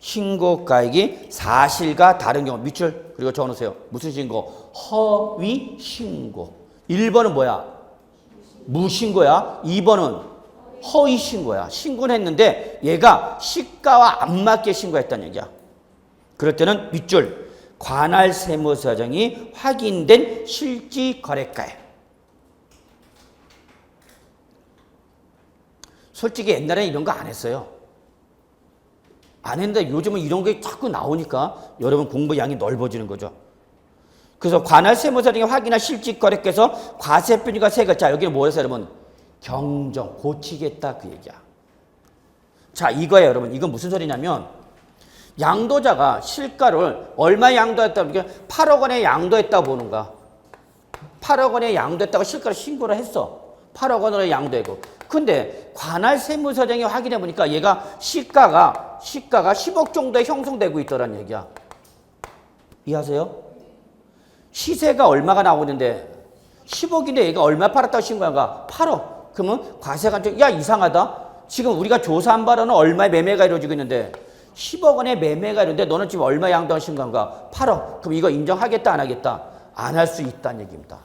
신고가액이 사실과 다른 경우. 밑줄 그리고 적어놓으세요. 무슨 신고? 허위 신고. 1번은 뭐야? 무신고야. 2번은 허위 신고야. 신고는 했는데 얘가 시가와 안 맞게 신고했다는 얘기야. 그럴 때는 밑줄 관할 세무서장이 확인된 실질거래가액. 솔직히 옛날에는 이런 거 안 했어요. 안 했는데 요즘은 이런 게 자꾸 나오니까 여러분 공부 양이 넓어지는 거죠. 그래서 관할 세무서장이 확인한 실질거래께서 과세표준과 세액을 자 여기는 뭐였어요 여러분? 경정 고치겠다 그 얘기야. 자 이거예요 여러분. 이건 무슨 소리냐면 양도자가 실가를 얼마 양도했다? 8억 원에 양도했다고 보는 거야. 8억 원에 양도했다고 실가를 신고를 했어. 8억 원으로 양도하고. 근데 관할 세무서장이 확인해 보니까 얘가 시가가 10억 정도에 형성되고 있더란 얘기야. 이해하세요? 시세가 얼마가 나오는데 10억인데 얘가 얼마 팔았다고 신고한가? 8억. 그러면 과세관청이 야 이상하다. 지금 우리가 조사한 바로는 얼마의 매매가 이루어지고 있는데 10억 원의 매매가 이루어지는데 너는 지금 얼마 양도하신 건가? 8억. 그럼 이거 인정하겠다 안 하겠다? 안 할 수 있다는 얘기입니다.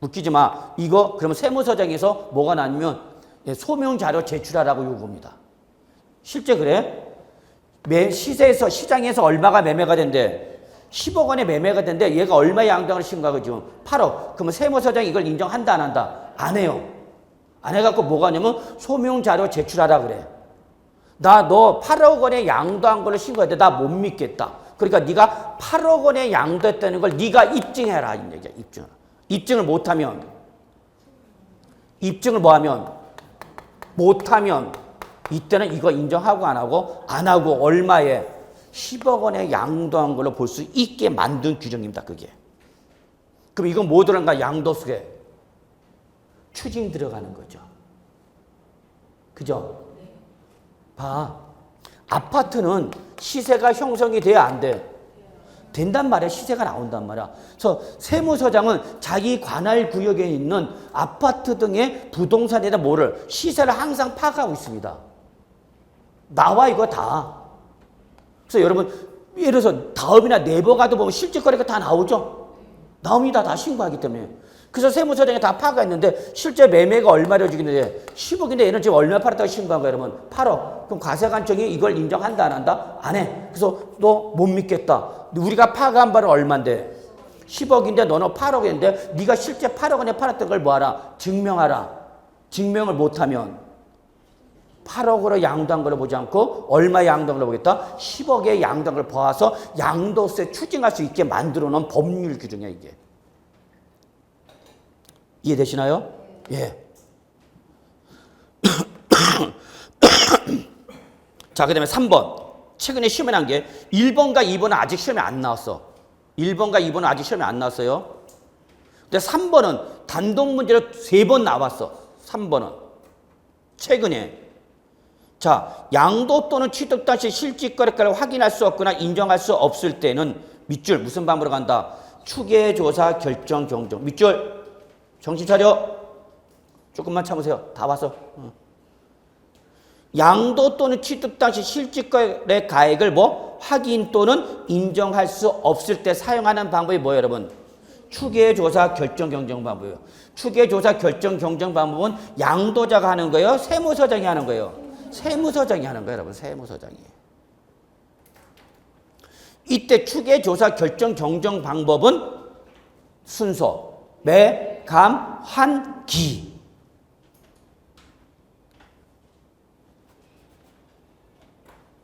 웃기지 마. 이거 그러면 세무서장에서 뭐가 나면 소명자료 제출하라고 요구합니다. 실제 그래? 시세에서 시장에서 얼마가 매매가 된대? 10억 원의 매매가 된대. 얘가 얼마의 양도를 신고하고 지금 8억. 그러면 세무서장이 이걸 인정한다 안 한다? 안 해요. 안 해갖고 뭐가 하냐면 소명자료 제출하라 그래. 나 너 8억 원의 양도한 걸로 신고해야 돼. 나 못 믿겠다. 그러니까 네가 8억 원의 양도했다는 걸 네가 입증해라. 이 얘기야. 입증을 못하면 입증을 뭐하면 못하면 이때는 이거 인정하고 안 하고 얼마에 10억 원에 양도한 걸로 볼 수 있게 만든 규정입니다. 그게. 그럼 이건 뭐 들어간가? 양도속에 추징 들어가는 거죠. 그죠? 봐. 아파트는 시세가 형성이 돼야 안 돼? 된단 말이야. 시세가 나온단 말이야. 그래서 세무서장은 자기 관할 구역에 있는 아파트 등의 부동산에 대한 뭐를 시세를 항상 파악하고 있습니다. 나와 이거 다. 그래서 여러분 예를 들어서 다음이나 네이버 가도 보면 실질 거래가 다 나오죠. 나옵니다. 다 신고하기 때문에. 그래서 세무서장이 다 파악했는데 실제 매매가 얼마로 주겠는데 10억인데 얘는 지금 얼마 팔았다고 신고한 거야? 그러면 8억. 그럼 과세관청이 이걸 인정한다 안 한다? 안 해. 그래서 너 못 믿겠다. 우리가 파악한 바는 얼마인데? 10억인데 너는 8억인데 네가 실제 8억 원에 팔았던 걸 뭐하라? 증명하라. 증명을 못하면 8억으로 양도한 걸 보지 않고 얼마 양도한 걸 보겠다? 10억의 양도한 걸 봐서 양도세 추징할 수 있게 만들어 놓은 법률 규정이야 이게. 이해되시나요? 예. 자, 그 다음에 3번. 최근에 시험에 난 게 1번과 2번은 아직 시험에 안 나왔어. 1번과 2번은 아직 시험에 안 나왔어요. 근데 3번은 단독 문제로 3번 나왔어. 3번은. 최근에. 자, 양도 또는 취득 당시 실질거래가를 확인할 수 없거나 인정할 수 없을 때는 밑줄 무슨 방법으로 간다? 추계조사 결정 경정. 밑줄 정신 차려. 조금만 참으세요. 다 왔어. 양도 또는 취득 당시 실질거래 가액을 뭐 확인 또는 인정할 수 없을 때 사용하는 방법이 뭐예요, 여러분? 추계조사 결정 경정 방법이에요. 추계조사 결정 경정 방법은 양도자가 하는 거예요, 세무서장이 하는 거예요. 세무서장이 하는 거예요, 여러분. 세무서장이. 이때 추계조사 결정 경정 방법은 순서 매, 감, 환, 기.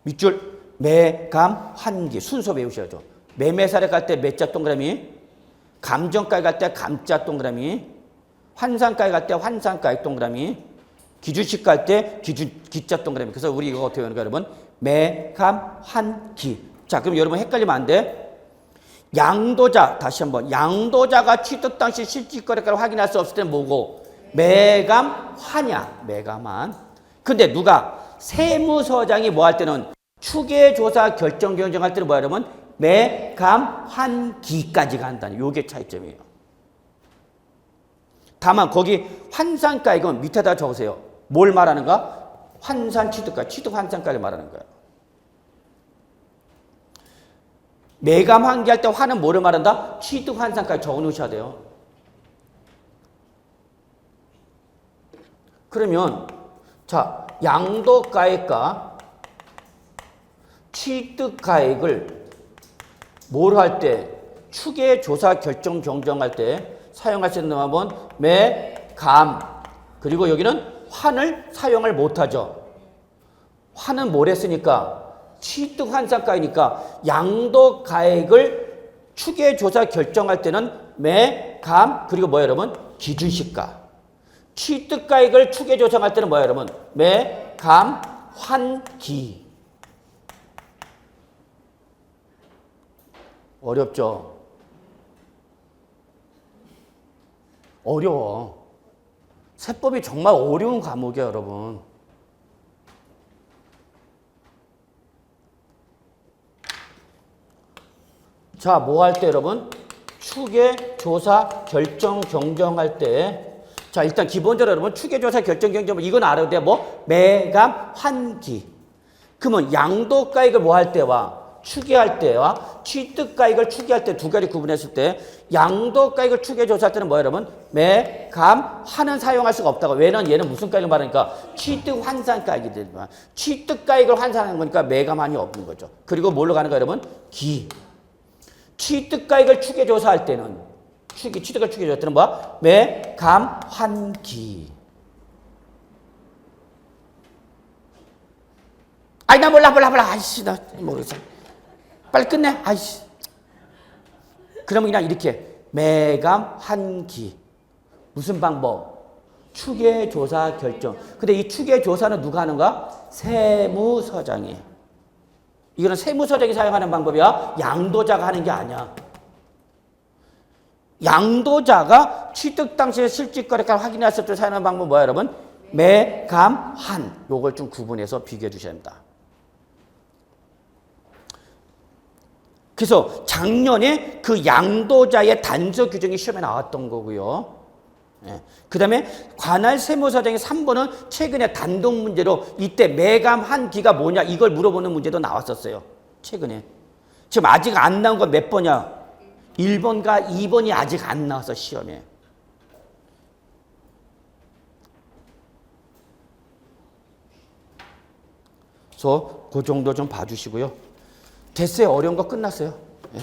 밑줄 매, 감, 환, 기. 순서 외우셔야죠. 매매사례 갈 때 매자 동그라미, 감정가에 갈 때 감자 동그라미, 환산가에 갈 때 환산가에 동그라미, 기준식 갈 때 기자 동그라미. 그래서 우리 이거 어떻게 하는가 여러분? 매, 감, 환, 기. 자, 그럼 여러분 헷갈리면 안 돼. 양도자, 다시 한번. 양도자가 취득 당시 실질거래가를 확인할 수 없을 때는 뭐고? 매감, 환이야. 매감한. 근데 누가? 세무서장이 뭐 할 때는 추계조사 결정 경정할 때는 뭐야 여러분? 매, 감, 환, 기까지 간다는 요게 차이점이에요. 다만 거기 환산가액은 밑에다 적으세요. 뭘 말하는가? 환산 취득가, 취득 환산가를 말하는 거예요. 매감 환기할 때 환은 뭐를 말한다? 취득 환산까지 적어 놓으셔야 돼요. 그러면 자, 양도가액과 취득가액을 뭘 할 때? 추계조사 결정 경정할 때 사용할 수 있는 방법은 매, 감, 그리고 여기는 환을 사용을 못하죠. 환은 뭘 했으니까? 취득 환산가이니까 양도가액을 추계조사 결정할 때는 매, 감, 그리고 뭐예요 여러분? 기준시가. 취득가액을 추계조정할 때는 뭐예요 여러분? 매, 감, 환, 기. 어렵죠? 어려워. 세법이 정말 어려운 과목이야 여러분. 자, 뭐 할 때 여러분? 추계조사 결정 경정할 때 자, 일단 기본적으로 여러분 추계조사 결정경제뭐 이건 알아야 돼. 뭐 매감 환기. 그러면 양도가액을 뭐 할 때와 추계할 때와 취득가액을 추계할 때 두 가지 구분했을 때 양도가액을 추계조사할 때는 뭐예요, 여러분? 매감 환은 사용할 수가 없다고. 왜냐면 얘는 무슨 가액을 말하니까 취득 환산가액이 되지만 취득가액을 환산하는 거니까 매감환이 없는 거죠. 그리고 뭘로 가는 거예요, 여러분? 기. 취득가액을 추계조사할 때는 취득을 추계조사할 때는 뭐야? 매감환기. 아이 나 몰라. 아이씨 나 모르겠어. 빨리 끝내. 아이씨. 그러면 그냥 이렇게 매감환기. 무슨 방법? 추계조사 결정. 근데 이 추계조사는 누가 하는가? 세무서장이. 이거는 세무서장이 사용하는 방법이야. 양도자가 하는 게 아니야. 양도자가 취득 당시의 실질거래가를 확인했을 때 사용하는 방법은 뭐야, 여러분? 매감환. 요걸 좀 구분해서 비교해 주셔야 됩니다. 그래서 작년에 그 양도자의 단서 규정이 시험에 나왔던 거고요. 예. 그 다음에 관할 세무서장의 3번은 최근에 단독 문제로 이때 매감환기가 뭐냐 이걸 물어보는 문제도 나왔었어요. 최근에. 지금 아직 안 나온 건 몇 번이야? 1번과 2번이 아직 안 나와서 시험에. 그래서 그 정도 좀 봐주시고요. 됐어요. 어려운 거 끝났어요. 예.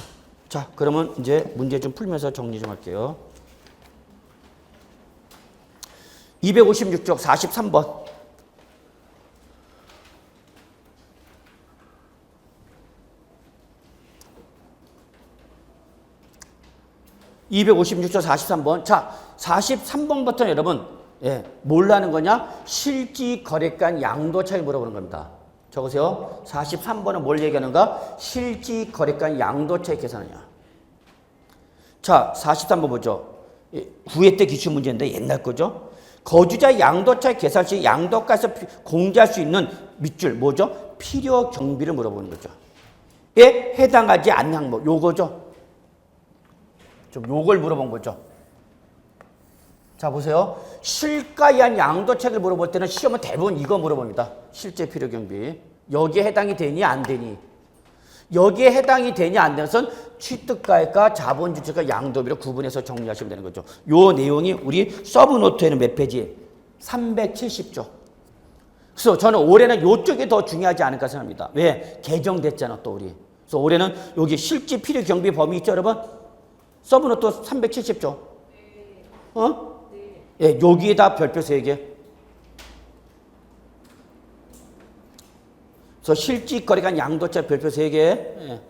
자, 그러면 이제 문제 좀 풀면서 정리 좀 할게요. 256쪽 43번. 256쪽 43번. 자, 43번부터 여러분, 예, 뭘 하는 거냐? 실지거래가 양도차익 물어보는 겁니다. 적으세요. 43번은 뭘 얘기하는가? 실지거래가 양도차익 계산이야. 자, 43번 보죠. 9회 때 기출문제인데 옛날 거죠. 거주자 양도차익 계산 시 양도가에서 공제할 수 있는 밑줄 뭐죠? 필요 경비를 물어보는 거죠. 에 해당하지 않는 항목 요거죠. 좀 요걸 물어본 거죠. 자, 보세요. 실가에 한 양도차익을 물어볼 때는 시험은 대부분 이거 물어봅니다. 실제 필요 경비. 여기에 해당이 되니 안 되니. 여기에 해당이 되니 안 되는 것은 취득가액과 자본주체가 양도비로 구분해서 정리하시면 되는 거죠. 요 내용이 우리 서브노트에는 몇 페이지? 370조. 그래서 저는 올해는 요쪽이 더 중요하지 않을까 생각합니다. 왜? 개정됐잖아 또 우리. 그래서 올해는 여기 실제 필요 경비 범위 있죠 여러분? 서브노트 370조. 어? 예, 여기에다 별표 3개. 그래서 실질거래가 양도차 별표 3개. 예.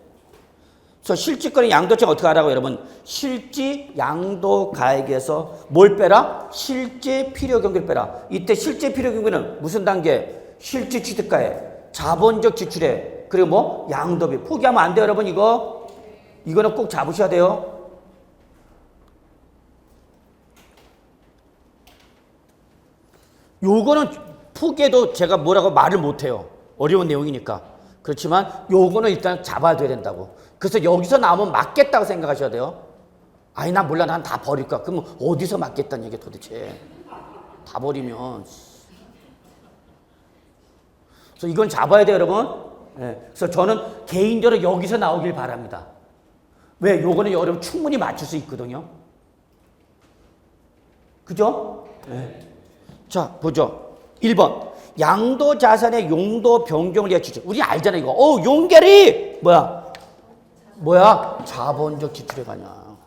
그래서 실질거래 양도차 어떻게 하라고 여러분? 실질 양도가액에서 뭘 빼라? 실제 필요 경비를 빼라. 이때 실제 필요 경비는 무슨 단계? 실질 취득가액, 자본적 지출액, 그리고 뭐 양도비. 포기하면 안 돼요 여러분 이거. 이거는 꼭 잡으셔야 돼요. 요거는 포기해도 제가 뭐라고 말을 못해요. 어려운 내용이니까. 그렇지만 요거는 일단 잡아야 된다고. 그래서 여기서 나오면 맞겠다고 생각하셔야 돼요. 아니 난 몰라 난 다 버릴 거야. 그러면 어디서 맞겠다는 얘기야 도대체. 다 버리면. 그래서 이건 잡아야 돼요 여러분. 네. 그래서 저는 개인적으로 여기서 나오길 바랍니다. 왜? 요거는 여러분 충분히 맞출 수 있거든요. 그죠? 네. 자, 보죠. 1번. 양도자산의 용도 변경을 위한 지출. 우리 알잖아, 이거. 용계리! 뭐야? 자본적 지출에 관한.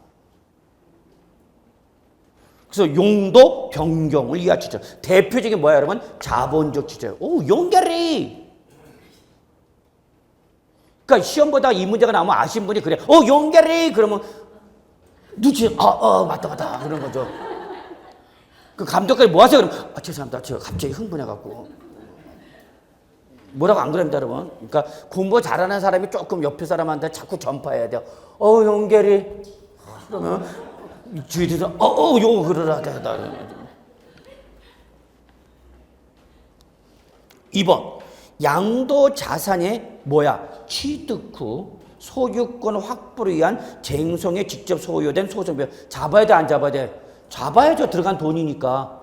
그래서 용도 변경을 위한 지출. 대표적인 뭐야, 여러분? 자본적 지출. 용계리! 그러니까 시험 보다가 이 문제가 나오면 아신 분이 그래. 용계리! 그러면 눈치, 맞다. 그런 거죠. 그 감독관이 뭐 하세요? 그러면 죄송합니다. 제가 갑자기 흥분해갖고. 뭐라고 안 그럽니다, 여러분. 그러니까 공부 잘하는 사람이 조금 옆에 사람한테 자꾸 전파해야 돼요. 용계리. 그러면 주위에서 요거 그러라. 2번. 양도 자산의 취득 후 소유권 확보를 위한 쟁송에 직접 소요된 소송비. 잡아야 돼, 안 잡아야 돼? 잡아야죠. 들어간 돈이니까.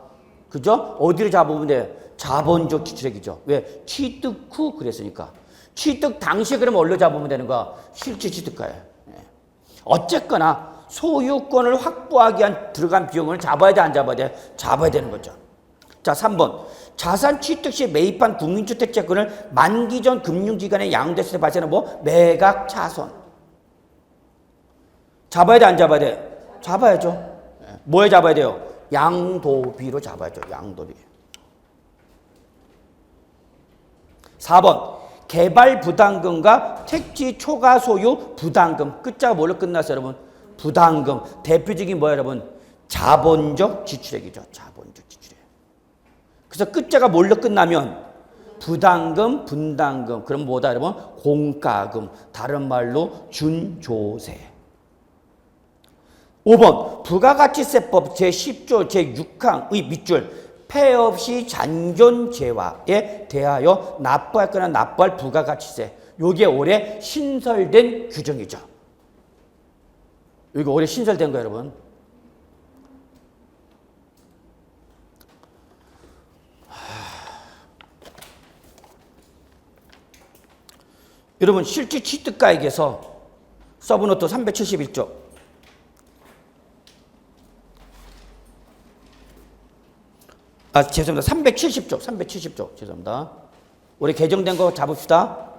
그죠? 어디를 잡으면 돼? 자본적 지출액이죠. 왜? 취득 후 그랬으니까. 취득 당시에 그러면 어디로 잡으면 되는 거야? 실질 취득가에. 어쨌거나 소유권을 확보하기 위한 들어간 비용을 잡아야 돼, 안 잡아야 돼? 잡아야 되는 거죠. 자, 3번. 자산 취득 시 매입한 국민주택채권을 만기 전 금융기관에 양도했을 때 발생하는 뭐? 매각 차손. 잡아야 돼, 안 잡아야 돼? 잡아야죠. 뭐에 잡아야 돼요? 양도비로 잡아야죠. 양도비. 4번. 개발 부담금과 택지 초과 소유 부담금. 끝자가 뭘로 끝났어요, 여러분? 부담금. 대표적인 뭐예요, 여러분? 자본적 지출액이죠. 자본적 지출액. 그래서 끝자가 뭘로 끝나면 부담금, 분담금. 그럼 뭐다, 여러분? 공과금. 다른 말로 준조세. 5번. 부가가치세법 제10조 제6항의 밑줄. 폐 없이 잔존재화에 대하여 납부할 거나 납부할 부가가치세. 요게 올해 신설된 규정이죠. 이거 올해 신설된 거예요, 여러분. 여러분, 실질 취득가액에서 서브노트 371조. 죄송합니다. 370조. 죄송합니다. 올해 개정된 거 잡읍시다.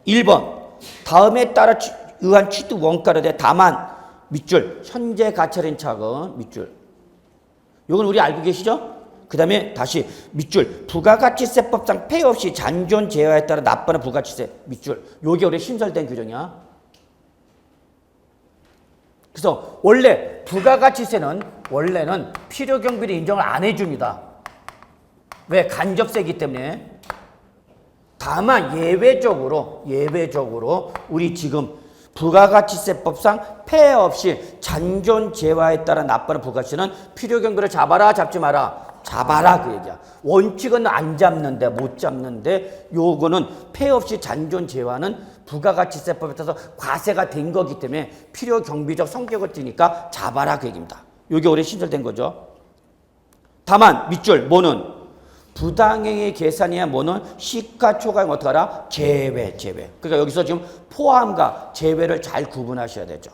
1번. 다음에 따라 의한 취득 원가로 돼 다만 밑줄 현재 가처린 차익은 밑줄. 이건 우리 알고 계시죠? 그 다음에 다시 밑줄 부가가치세법상 폐 없이 잔존 제외에 따라 납부하는 부가가치세 밑줄. 요게 올해 신설된 규정이야. 그래서 원래 부가가치세는 원래는 필요경비를 인정을 안 해줍니다. 왜? 간접세이기 때문에. 다만 예외적으로 우리 지금 부가가치세법상 폐해 없이 잔존 재화에 따라 납부하는 부가가치는 필요경비를 잡아라, 잡지 마라? 잡아라, 그 얘기야. 원칙은 안 잡는데, 못 잡는데, 요거는 폐해 없이 잔존 재화는 부가가치세법에 따라서 과세가 된 거기 때문에 필요경비적 성격을 띠니까 잡아라, 그 얘기입니다. 요게 올해 신설된 거죠. 다만 밑줄 뭐는 부당행위 계산이야 뭐는 시가초과액 어떻게 하라? 제외. 그러니까 여기서 지금 포함과 제외를 잘 구분하셔야 되죠.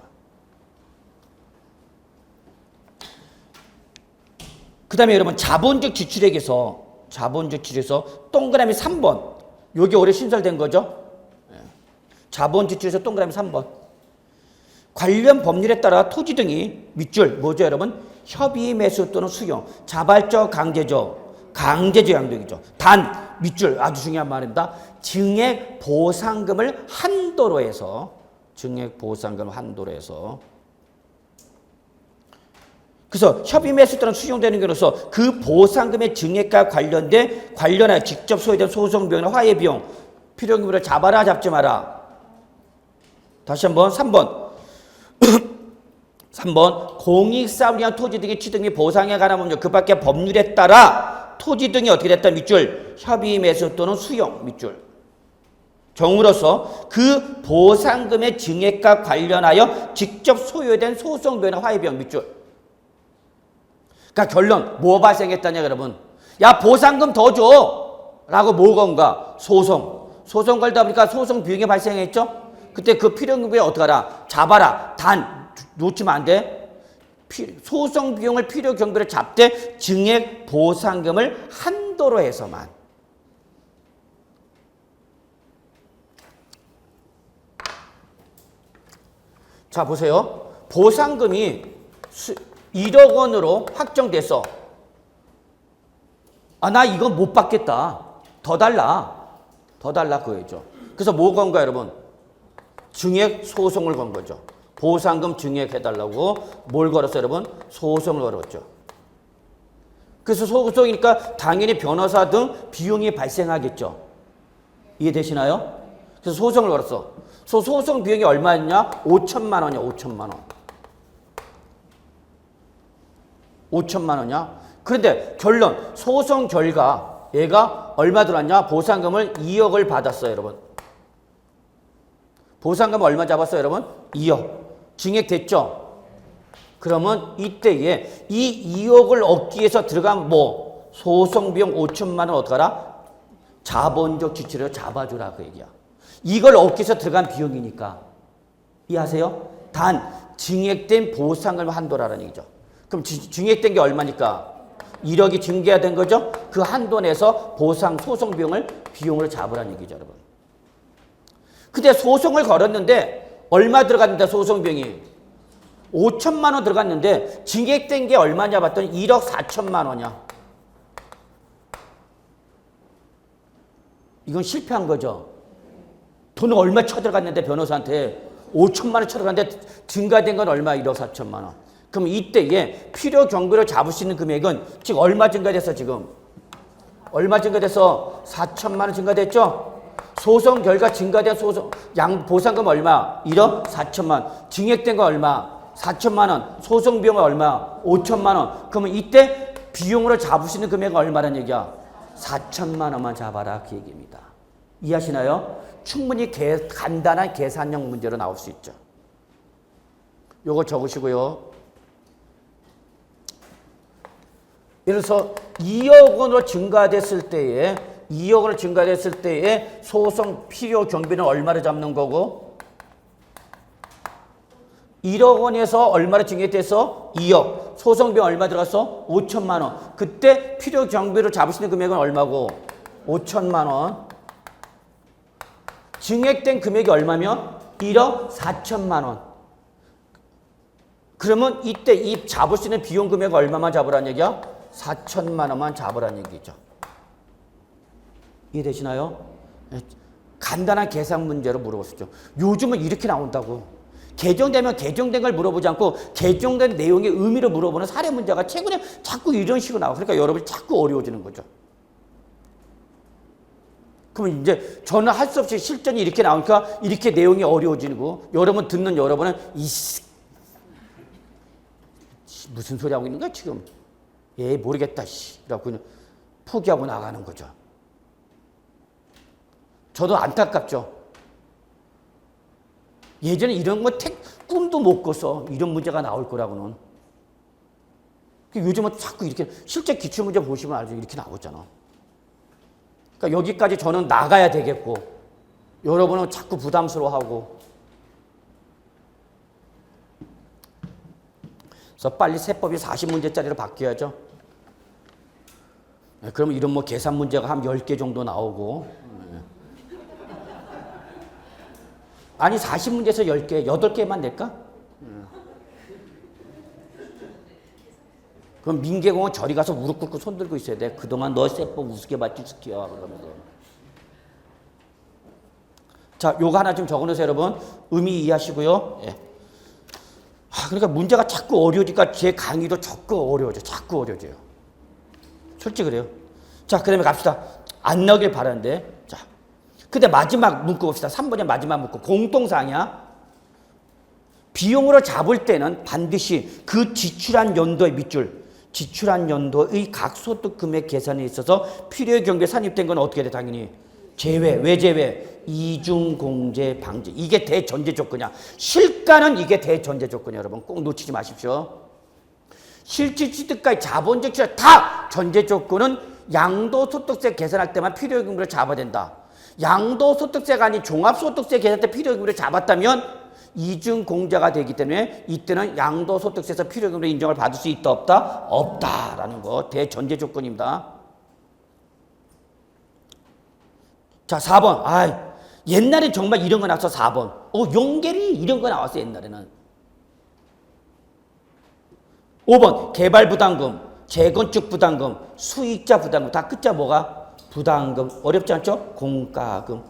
그 다음에 여러분 자본적 지출액에서 동그라미 3번. 요게 올해 신설된 거죠. 자본 지출에서 동그라미 3번. 관련 법률에 따라 토지 등이 밑줄 뭐죠, 여러분? 협의 매수 또는 수용, 자발적 강제적 양도이죠. 단 밑줄 아주 중요한 말입니다. 증액 보상금을 한도로 해서 그래서 협의 매수 또는 수용되는 경우로서 그 보상금의 증액과 관련하여 직접 소요된 소송 비용이나 화해 비용 필요경비를 잡아라, 잡지 마라. 다시 한번 3번. 3번 공익사업을 위한 토지 등의 취득 및 보상에 관한 법률 그 밖의 법률에 따라 토지 등이 어떻게 됐다 밑줄 협의 매수 또는 수용 밑줄 경우로서 그 보상금의 증액과 관련하여 직접 소요된 소송 비용이나 화해 비용 밑줄. 그러니까 결론 뭐 발생했다냐 여러분? 야 보상금 더 줘 라고 뭐 건가? 소송 걸다 보니까 소송 비용이 발생했죠? 그때 그 필요경비에 어떻게 하라? 잡아라. 단 놓치면 안 돼. 소송 비용을 필요 경비를 잡되 증액 보상금을 한도로 해서만. 자 보세요. 보상금이 1억 원으로 확정돼서 나 이거 못 받겠다. 더 달라 그거죠. 그래서 뭐 건 거야 여러분? 증액 소송을 건 거죠. 보상금 증액해달라고 뭘 걸었어요, 여러분? 소송을 걸었죠. 그래서 소송이니까 당연히 변호사 등 비용이 발생하겠죠. 이해되시나요? 그래서 소송을 걸었어. 소송 비용이 얼마였냐? 5천만 원이야, 5천만 원. 5천만 원이야? 그런데 결론, 소송 결과 얘가 얼마 들어왔냐? 보상금을 2억을 받았어요, 여러분. 보상금 얼마 잡았어요, 여러분? 2억. 증액됐죠? 그러면 이때에 이 2억을 얻기 위해서 들어간 뭐 소송비용 5천만 원 어떡하라? 자본적 지출을 잡아주라 그 얘기야. 이걸 얻기 위해서 들어간 비용이니까. 이해하세요? 단 증액된 보상을 한도라는 얘기죠. 그럼 증액된 게 얼마니까? 1억이 증가된 거죠? 그 한도 내에서 보상 소송 비용을 잡으라는 얘기죠, 여러분. 근데 소송을 걸었는데 얼마 들어갔는데 소송 비용이 5천만 원 들어갔는데 증액된 게 얼마냐 봤더니 1억 4천만 원이야. 이건 실패한 거죠. 돈을 얼마 쳐들어갔는데 변호사한테 5천만 원 쳐들어갔는데 증가된 건 얼마? 1억 4천만 원. 그럼 이때에 필요 경비를 잡을 수 있는 금액은 지금 얼마 증가됐어 지금? 얼마 증가돼서 4천만 원 증가됐죠? 소송 결과 증가된 소송 보상금 얼마? 1억 4천만 원. 증액된 거 얼마? 4천만 원. 소송 비용은 얼마? 5천만 원. 그러면 이때 비용으로 잡을 수 있는 금액은 얼마라는 얘기야? 4천만 원만 잡아라 그 얘기입니다. 이해하시나요? 충분히 간단한 계산형 문제로 나올 수 있죠. 요거 적으시고요. 예를 들어서 2억 원으로 증가됐을 때에 2억 원으로 증가됐을 때에 소송 필요 경비는 얼마를 잡는 거고 1억 원에서 얼마를 증액돼서 2억 소송비용 얼마 들어갔어? 5천만 원. 그때 필요 경비를 잡을 수 있는 금액은 얼마고? 5천만 원. 증액된 금액이 얼마면? 1억 4천만 원. 그러면 이때 이 잡을 수 있는 비용 금액 얼마만 잡으라는 얘기야? 4천만 원만 잡으라는 얘기죠. 이해되시나요? 간단한 계산 문제로 물어보시죠. 요즘은 이렇게 나온다고. 개정되면 개정된 걸 물어보지 않고 개정된 내용의 의미를 물어보는 사례 문제가 최근에 자꾸 이런 식으로 나와. 그러니까 여러분이 자꾸 어려워지는 거죠. 그러면 이제 저는 할 수 없이 실전이 이렇게 나오니까 이렇게 내용이 어려워지고 여러분 듣는 여러분은 무슨 소리 하고 있는 거야 지금? 모르겠다 라고 그냥 포기하고 나가는 거죠. 저도 안타깝죠. 예전에 이런 거 꿈도 못 꿨어. 이런 문제가 나올 거라고는. 요즘은 자꾸 이렇게 실제 기출문제 보시면 알죠. 이렇게 나오잖아. 그러니까 여기까지 저는 나가야 되겠고 여러분은 자꾸 부담스러워하고 그래서 빨리 세법이 40문제짜리로 바뀌어야죠. 그러면 이런 뭐 계산 문제가 한 10개 정도 나오고 아니 40문제에서 10개, 8개만 낼까? 그럼 민계공은 저리 가서 무릎 꿇고 손 들고 있어야 돼. 그동안 너 세법 우습게 봤지 스키야 그러면서. 자, 요거 하나 좀 적어놓으세요 여러분. 의미 이해하시고요. 그러니까 문제가 자꾸 어려우니까 제 강의도 자꾸 어려워져. 자꾸 어려워져요. 솔직히 그래요. 자, 그다음에 갑시다. 안 나오길 바라는데. 자, 근데 마지막 문구 봅시다. 3번의 마지막 문구. 공통사항이야. 비용으로 잡을 때는 반드시 그 지출한 연도의 밑줄, 지출한 연도의 각 소득 금액 계산에 있어서 필요의 경비에 산입된 건 어떻게 돼? 당연히 제외. 왜 제외? 이중공제 방지. 이게 대전제 조건이야. 실가는 이게 대전제 조건이야. 여러분 꼭 놓치지 마십시오. 실질취득가의 자본적 지출 다 전제 조건은 양도소득세 계산할 때만 필요의 경비를 잡아야 된다. 양도소득세가 아닌 종합소득세 계산 때 필요의 경비를 잡았다면 이중공제가 되기 때문에 이때는 양도소득세에서 필요의 경비를 인정을 받을 수 있다 없다? 없다라는 거 대전제 조건입니다. 자 4번. 옛날에 정말 이런 거 나왔어. 4번. 용계리 이런 거 나왔어 옛날에는. 5번 개발부담금, 재건축부담금, 수익자 부담금. 다 끝자 뭐가? 부담금. 어렵지 않죠? 공과금.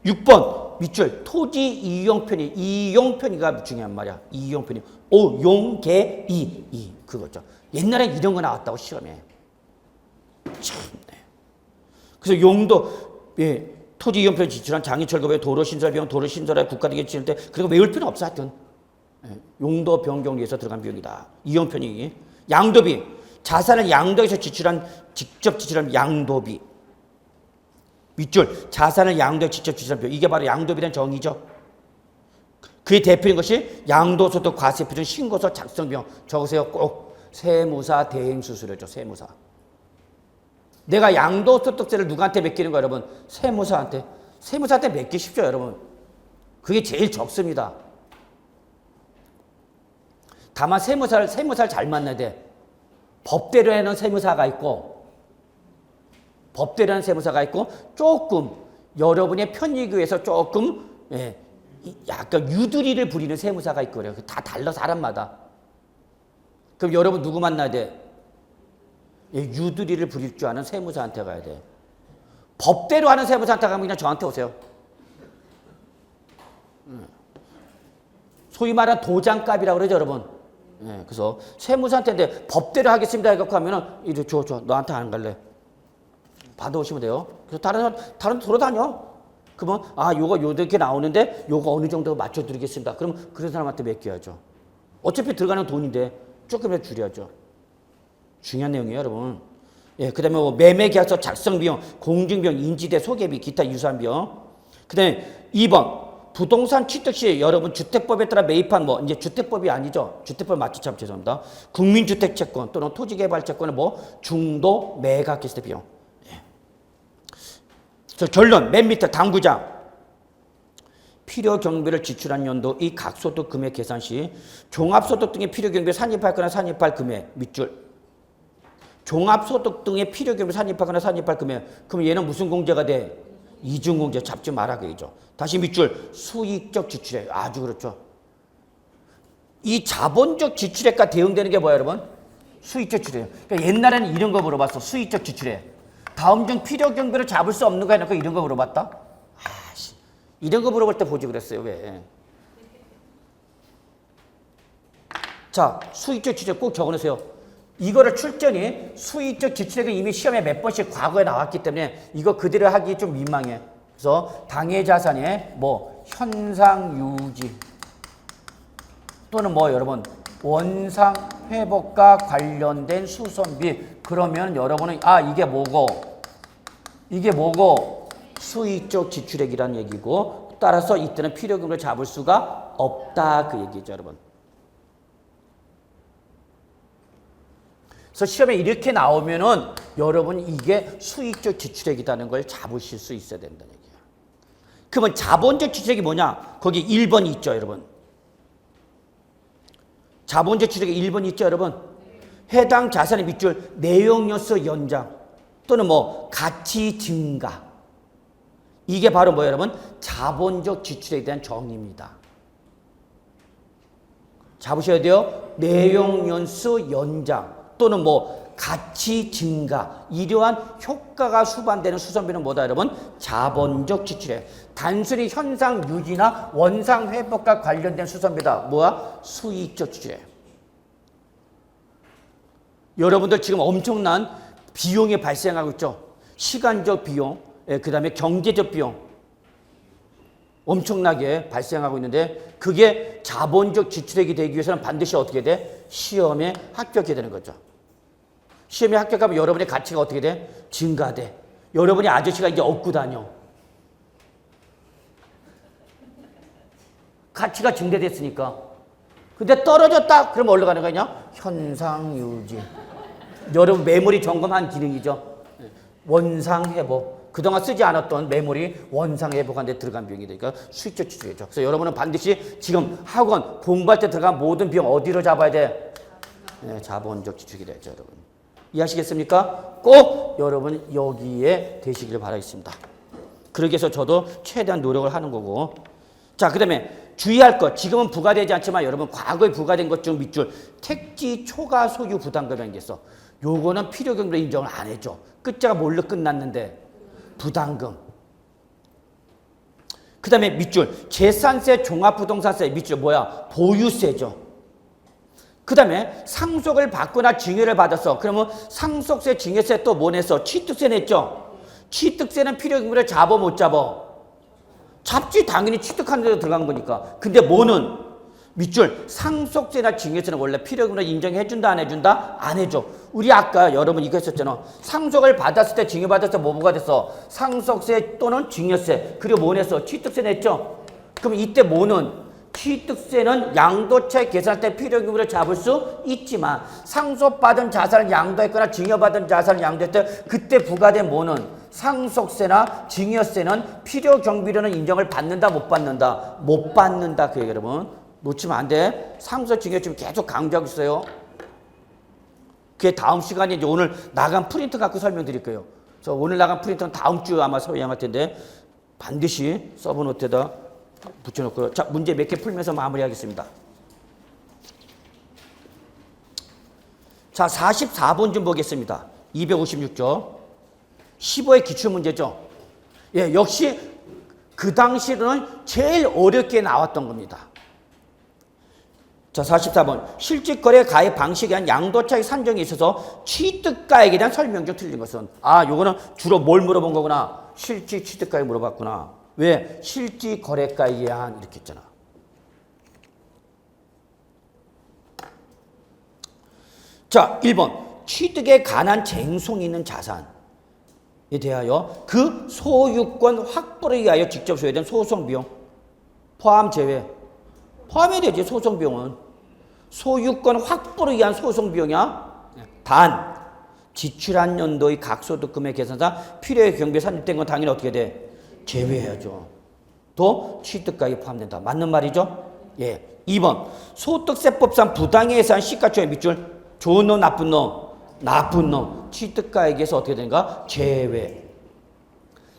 6번 밑줄 토지 이용편의. 이용편의가 중요한 말이야. 이용편의. 용계이 그거죠. 옛날에 이런 거 나왔다고 시험에. 참네. 그래서 용도 토지 이용편 지출한 장애철거비 도로 신설 비용, 도로 신설에 국가대기 치를 때 그리고 외울 필요는 없어 하여튼. 용도 변경을 위해서 들어간 비용이다. 이용편의. 양도비. 자산을 양도해서 직접 지출한 양도비. 밑줄 자산을 양도해 직접 지출한 비용. 이게 바로 양도비라는 정의죠. 그의 대표인 것이 양도소득 과세표준 신고서 작성 비용. 적으세요. 꼭 세무사 대행수수료죠. 세무사. 내가 양도소득세를 누구한테 맡기는 거야 여러분? 세무사한테. 세무사한테 맡기십시오 여러분. 그게 제일 적습니다. 다만 세무사를 잘 만나야 돼. 법대로 하는 세무사가 있고 조금 여러분의 편익을 위해서 조금 약간 유두리를 부리는 세무사가 있고 그래요. 다 달라 사람마다. 그럼 여러분 누구 만나야 돼? 유두리를 부릴 줄 아는 세무사한테 가야 돼. 법대로 하는 세무사한테 가면 그냥 저한테 오세요. 소위 말하는 도장값이라고 그러죠 여러분. 그래서 세무사한테 법대로 하겠습니다 해갖고 하면은 이제 줘 너한테 안 갈래. 받아오시면 돼요. 그래서 다른 돌아다녀. 그러면 요거 요렇게 나오는데 요거 어느 정도 맞춰드리겠습니다. 그럼 그런 사람한테 맡겨야죠. 어차피 들어가는 돈인데 조금이라도 줄여야죠. 중요한 내용이에요 여러분. 그 다음에 뭐 매매계약서 작성비용, 공증비용, 인지대, 소개비, 기타 유사한 비용. 그 다음에 2번 부동산 취득 시 여러분 주택법에 따라 매입한 이제 주택법이 아니죠. 주택법 맞지 참 죄송합니다. 국민주택채권 또는 토지개발채권의 중도 매각했을 때 비용. 그래서 결론 맨 밑에 당구장. 필요 경비를 지출한 연도 이 각소득 금액 계산 시 종합소득 등의 필요 경비를 산입할 거나 산입할 금액 밑줄. 종합소득 등의 필요 경비를 산입하거나 산입할 금액. 그럼 얘는 무슨 공제가 돼? 이중공제 잡지 마라 그러죠. 다시 밑줄 수익적 지출액. 아주 그렇죠. 이 자본적 지출액과 대응되는 게 뭐야 여러분? 수익적 지출액. 그러니까 옛날에는 이런 거 물어봤어. 수익적 지출액. 다음 중 필요 경비를 잡을 수 없는 거 해놓고 이런 거 물어봤다? 이런 거 물어볼 때 보지 그랬어요. 왜? 자, 수익적 지출액 꼭 적어놓으세요. 이거를 출전이 수익적 지출액은 이미 시험에 몇 번씩 과거에 나왔기 때문에 이거 그대로 하기 좀 민망해. 그래서 당해자산의 현상유지 또는 여러분 원상회복과 관련된 수선비. 그러면 여러분은 이게 뭐고 수익적 지출액이라는 얘기고 따라서 이때는 필요금을 잡을 수가 없다 그 얘기죠 여러분. 그래서 시험에 이렇게 나오면은 여러분 이게 수익적 지출액이라는 걸 잡으실 수 있어야 된다는 얘기야. 그러면 자본적 지출액이 뭐냐? 거기 1번이 있죠 여러분. 자본적 지출액이 1번이 있죠 여러분. 해당 자산의 밑줄 내용연수 연장 또는 가치 증가. 이게 바로 여러분? 자본적 지출에 대한 정의입니다. 잡으셔야 돼요. 내용연수 연장 또는 가치 증가. 이러한 효과가 수반되는 수선비는 뭐다 여러분? 자본적 지출액. 단순히 현상 유지나 원상 회복과 관련된 수선비다. 뭐야? 수익적 지출액. 여러분들 지금 엄청난 비용이 발생하고 있죠. 시간적 비용, 그 다음에 경제적 비용 엄청나게 발생하고 있는데 그게 자본적 지출액이 되기 위해서는 반드시 어떻게 돼? 시험에 합격해야 되는 거죠. 시험에 합격하면 여러분의 가치가 어떻게 돼? 증가돼. 여러분이 아저씨가 이제 얻고 다녀. 가치가 증대됐으니까. 근데 떨어졌다? 그럼 어디로 가는 거냐? 현상유지. 여러분 메모리 점검한 기능이죠. 원상회복. 그동안 쓰지 않았던 메모리 원상회복한 데 들어간 비용이 되니까 수익적 지출이죠. 그래서 여러분은 반드시 지금 학원 공부할 때 들어간 모든 비용 어디로 잡아야 돼? 자본적 지출이 되죠 여러분. 이해하시겠습니까? 꼭 여러분 여기에 되시길 바라겠습니다. 그러기 위해서 저도 최대한 노력을 하는 거고. 자, 그 다음에 주의할 것. 지금은 부과되지 않지만 여러분 과거에 부과된 것 중 밑줄 택지 초과 소유 부담금이라는 게 있어. 요거는 필요경비로 인정을 안 해줘. 끝자가 뭘로 끝났는데 부담금. 그 다음에 밑줄 재산세 종합부동산세 밑줄 뭐야? 보유세죠. 그 다음에 상속을 받거나 증여를 받았어. 그러면 상속세 증여세 또 뭐 냈어? 취득세 냈죠. 취득세는 필요경비를 잡아 못 잡아? 잡지. 당연히 취득하는 데로 들어간 거니까. 근데 뭐는? 밑줄 상속세나 증여세는 원래 필요금으로 인정해준다 안 해준다? 안 해줘. 우리 아까 여러분 이거 했었잖아. 상속을 받았을 때 증여받았을 때 뭐가 됐어? 상속세 또는 증여세. 그리고 뭐 냈어? 취득세 냈죠. 그럼 이때 뭐는? 취득세는 양도차익 계산할 때 필요기구를 잡을 수 있지만 상속받은 자산을 양도했거나 증여받은 자산을 양도했을 때 그때 부과된 뭐는 상속세나 증여세는 필요경비로는 인정을 받는다 못 받는다? 못 받는다 그 얘기 여러분. 놓치면 안 돼. 상속 증여 지금 계속 강조하고 있어요. 그게 다음 시간에 이제 오늘 나간 프린트 갖고 설명드릴 거예요. 그래서 오늘 나간 프린트는 다음 주 아마 소개할 텐데 반드시 서브노트에다 붙여놓고요. 자, 문제 몇 개 풀면서 마무리하겠습니다. 자, 44번 좀 보겠습니다. 256조. 15의 기출문제죠. 예, 역시 그 당시로는 제일 어렵게 나왔던 겁니다. 자, 44번. 실직거래 가액 방식에 대한 양도차익 산정에 있어서 취득가액에 대한 설명 중 틀린 것은 요거는 주로 뭘 물어본 거구나. 실직 취득가액 물어봤구나. 왜? 실직거래가액에 대한 이렇게 했잖아. 자, 1번. 취득에 관한 쟁송이 있는 자산에 대하여 그 소유권 확보를 위하여 직접 소요된 소송비용 포함 제외. 포함해야 되지 소송비용은. 소유권 확보를 위한 소송비용이야. 단 지출한 연도의 각소득금의 계산상 필요의 경비에 산입된 건 당연히 어떻게 돼? 제외해야죠. 또 취득가액이 포함된다. 맞는 말이죠? 예. 2번 소득세법상 부당에 의한 시가총액 밑줄 좋은 놈 나쁜 놈 나쁜 놈 취득가액에서 어떻게 되는가? 제외.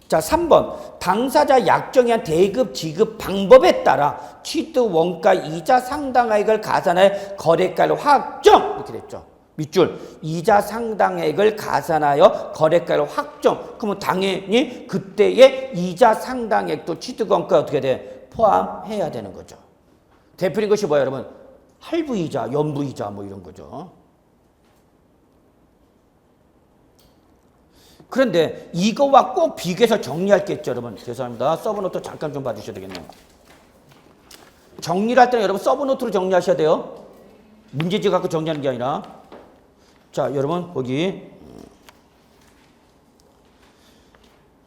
자, 3번 당사자 약정에 의한 대급 지급 방법에 따라 취득 원가 이자 상당액을 가산하여 거래가를 확정 이렇게 됐죠. 밑줄 이자 상당액을 가산하여 거래가를 확정. 그러면 당연히 그때의 이자 상당액도 취득 원가에 어떻게 돼? 포함해야 되는 거죠. 대표적인 것이 뭐예요, 여러분? 할부이자, 연부이자 뭐 이런 거죠. 그런데 이거와 꼭 비교해서 정리할 게 있죠, 여러분. 죄송합니다. 서브노트 잠깐 좀 봐주셔야 되겠네요. 정리를 할 때는 여러분 서브노트로 정리하셔야 돼요. 문제지 갖고 정리하는 게 아니라. 자, 여러분 거기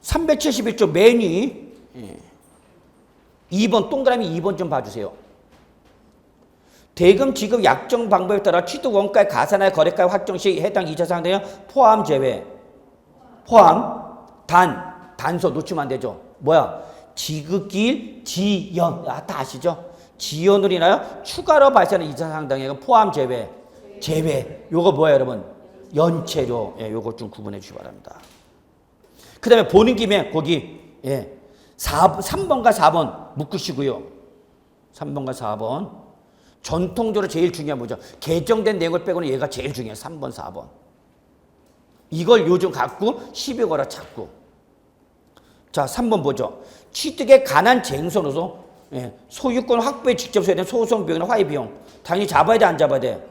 371조 맨 위 2번 동그라미 2번 좀 봐주세요. 대금 지급 약정 방법에 따라 취득 원가의 가산하여 거래가의 확정 시 해당 이자 상당액 포함 제외. 포함 단서 놓치면 안 되죠. 뭐야? 지급기일 지연. 다 아시죠? 지연으로 인하여 추가로 발생하는 이자 상당액은 포함 제외. 제외. 요거 뭐야, 여러분? 연체료. 예, 요거 좀 구분해 주시기 바랍니다. 그 다음에 보는 김에 거기 3번과 4번 묶으시고요. 3번과 4번. 전통적으로 제일 중요한 뭐죠? 개정된 내용을 빼고는 얘가 제일 중요해요. 3번, 4번. 이걸 요즘 갖고 시비 걸어 찾고. 자, 3번 보죠. 취득에 관한 쟁소로서 소유권 확보에 직접 소요된 소송 비용이나 화해 비용 당연히 잡아야 돼, 안 잡아야 돼?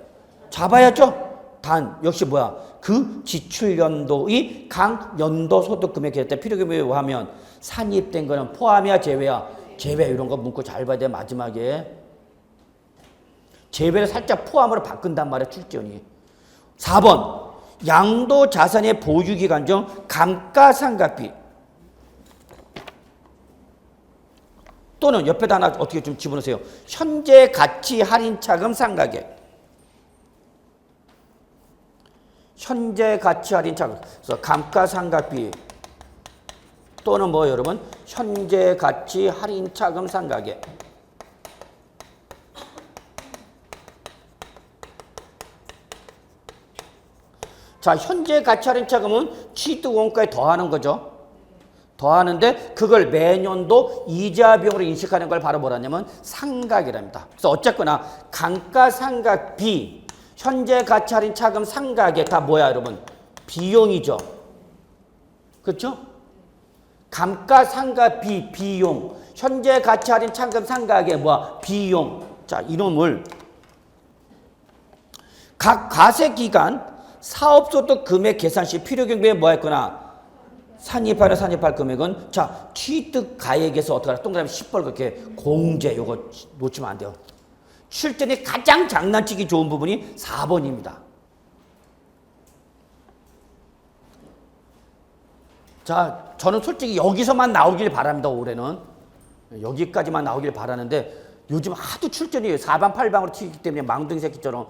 잡아야죠. 단 역시 뭐야? 그 지출 연도의 각 연도 소득금액 계획 때 필요금액에 의하면 산입된 거는 포함이야, 제외야? 제외. 이런 거 문구 잘 봐야 돼. 마지막에 제외를 살짝 포함으로 바꾼단 말이야, 출전이. 4번 양도 자산의 보유기간 중 감가상각비 또는 옆에다 하나 어떻게 좀 집어넣으세요. 현재 가치 할인 차금 상각액. 현재 가치 할인 차금. 그래서 감가상각비 또는 뭐 여러분 현재 가치 할인 차금 상각액. 자, 현재 가치 할인 차금은 취득 원가에 더하는 거죠. 더하는데 그걸 매년도 이자 비용으로 인식하는 걸 바로 뭐라냐면 상각이랍니다. 그래서 어쨌거나 감가상각비, 현재 가치 할인 차금 상각액 다 뭐야, 여러분? 비용이죠. 그렇죠? 감가상각비 비용, 현재 가치 할인 차금 상각액 뭐야? 비용. 자, 이놈을 각 과세 기간 사업소득 금액 계산 시 필요경비에 뭐 했거나 산입할 금액은 자 취득가액에서 어떻게 하나 동그라미 10번 그렇게 공제. 요거 놓치면 안 돼요. 출전이 가장 장난치기 좋은 부분이 4번입니다. 자, 저는 솔직히 여기서만 나오길 바랍니다. 올해는 여기까지만 나오길 바라는데 요즘 하도 출전이 4방 8방으로 튀기 때문에 망둥이 새끼처럼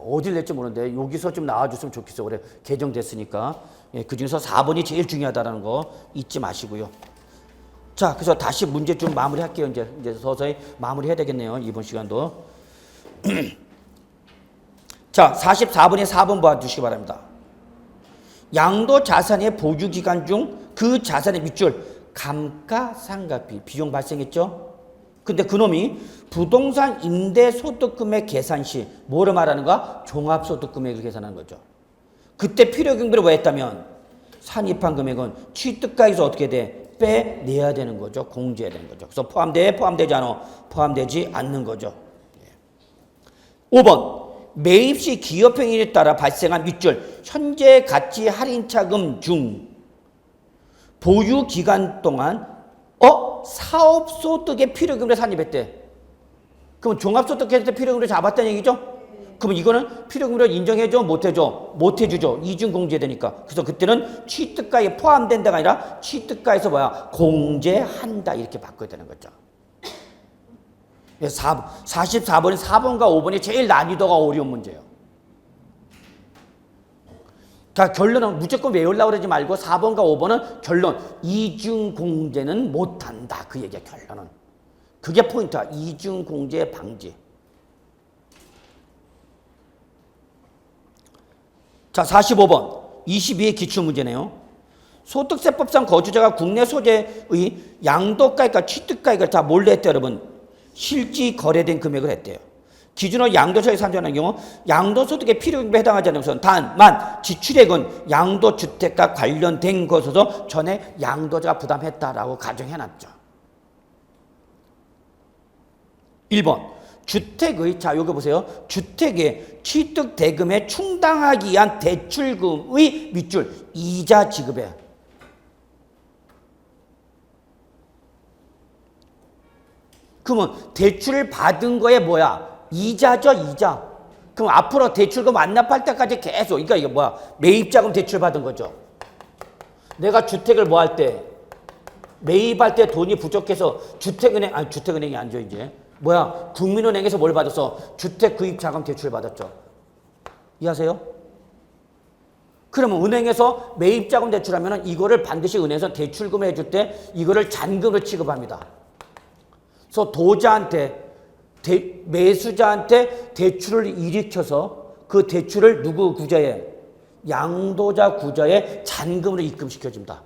어딜 낼지 모르는데 여기서 좀 나와줬으면 좋겠어. 그래 개정됐으니까. 그 중에서 4번이 제일 중요하다는 거 잊지 마시고요. 자, 그래서 다시 문제 좀 마무리할게요. 이제 서서히 마무리해야 되겠네요. 이번 시간도. 자, 44번에 4번 봐주시기 바랍니다. 양도 자산의 보유 기간 중 그 자산의 밑줄 감가상각비 비용 발생했죠. 근데 그놈이 부동산 임대소득금액 계산 시 뭐를 말하는가? 종합소득금액을 계산하는 거죠. 그때 필요경비를 뭐 했다면 산입한 금액은 취득가에서 어떻게 돼? 빼내야 되는 거죠. 공제해야 되는 거죠. 그래서 포함되지 않아? 포함되지 않는 거죠. 5번 매입 시 기업행위에 따라 발생한 밑줄 현재 가치 할인차금 중 보유 기간 동안 사업소득의 필요금을 산입했대. 그럼 종합소득했을 때 필요금을 잡았다는 얘기죠? 그럼 이거는 필요금을 인정해줘? 못해줘? 못해주죠. 이중공제되니까. 그래서 그때는 취득가에 포함된다가 아니라 취득가에서 공제한다 이렇게 바꿔야 되는 거죠. 44번이 4번과 5번이 제일 난이도가 어려운 문제예요. 자, 결론은 무조건 외우려고 그러지 말고 4번과 5번은 결론 이중공제는 못한다. 그 얘기야 결론은. 그게 포인트야. 이중공제 방지. 자, 45번 22의 기출문제네요. 소득세법상 거주자가 국내 소재의 양도가액과 취득가액을 다 몰래 했대요. 여러분. 실지 거래된 금액을 했대요. 기준으로 양도소득에 산정하는 경우 양도소득의 필요경비에 해당하지 않는 것은 단만 지출액은 양도주택과 관련된 것으로 전에 양도자가 부담했다라고 가정해놨죠. 1번 주택의 자 여기 보세요. 주택의 취득대금에 충당하기 위한 대출금의 밑줄 이자 지급에 그러면 대출을 받은 거에 이자죠, 이자. 그럼 앞으로 대출금 완납할 때까지 계속, 그러니까 이게 매입자금 대출 받은 거죠. 내가 주택을 할 때, 매입할 때 돈이 부족해서 주택은행이 아니죠, 이제. 국민은행에서 뭘 받았어? 주택구입자금 대출 받았죠. 이해하세요? 그러면 은행에서 매입자금 대출하면 이거를 반드시 은행에서 대출금을 해줄 때 이거를 잔금을 취급합니다. 그래서 도자한테 매수자한테 대출을 일으켜서 그 대출을 누구 구자에? 양도자 구자에 잔금으로 입금시켜줍니다.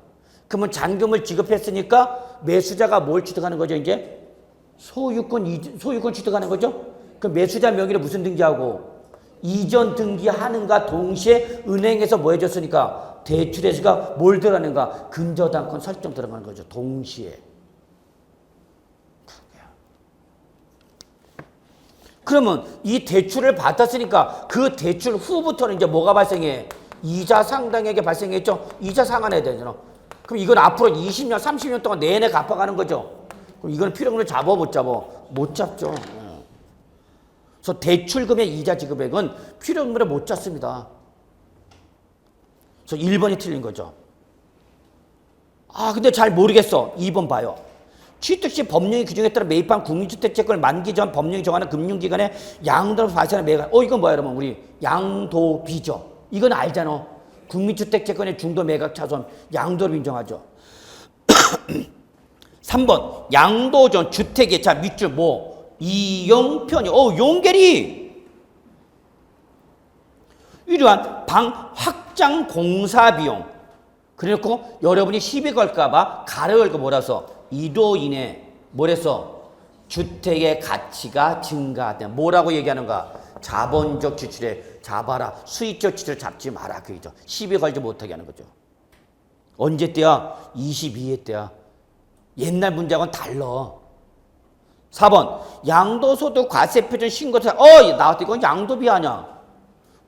그러면 잔금을 지급했으니까 매수자가 뭘 취득하는 거죠? 이제 소유권 취득하는 거죠? 그럼 매수자 명의로 무슨 등기하고? 이전 등기하는가 동시에 은행에서 뭐 해줬으니까 대출에서가 뭘 들어가는가? 근저당권 설정 들어가는 거죠. 동시에. 그러면 이 대출을 받았으니까 그 대출 후부터는 이제 뭐가 발생해? 이자 상당액이 발생했죠? 이자 상환해야 되잖아. 그럼 이건 앞으로 20년, 30년 동안 내내 갚아가는 거죠. 그럼 이건 필요금을 잡아 못 잡아? 못 잡죠. 그래서 대출금의 이자 지급액은 필요금을 못 잡습니다. 그래서 1번이 틀린 거죠. 근데 잘 모르겠어. 2번 봐요. 취득 시 법령의 규정에 따라 매입한 국민주택채권을 만기 전 법령이 정하는 금융기관에 양도로 발생하는 매각. 이건 뭐야 여러분? 우리 양도비죠. 이건 알잖아. 국민주택채권의 중도 매각 차손 양도로 인정하죠. 3번 양도 전 주택의 밑줄 이용편이 용계리 이러한 방 확장 공사 비용 그래놓고 여러분이 시비 걸까봐 가려 걸고 몰아서 이로 인해 뭐랬어? 주택의 가치가 증가된 뭐라고 얘기하는가? 자본적 지출에 잡아라. 수익적 지출을 잡지 마라. 그죠? 시비 걸지 못하게 하는 거죠. 언제 때야? 22회 때야. 옛날 문제하고는 달라. 4번 양도소득 과세표준 신고서 나왔다. 이건 양도비 아냐?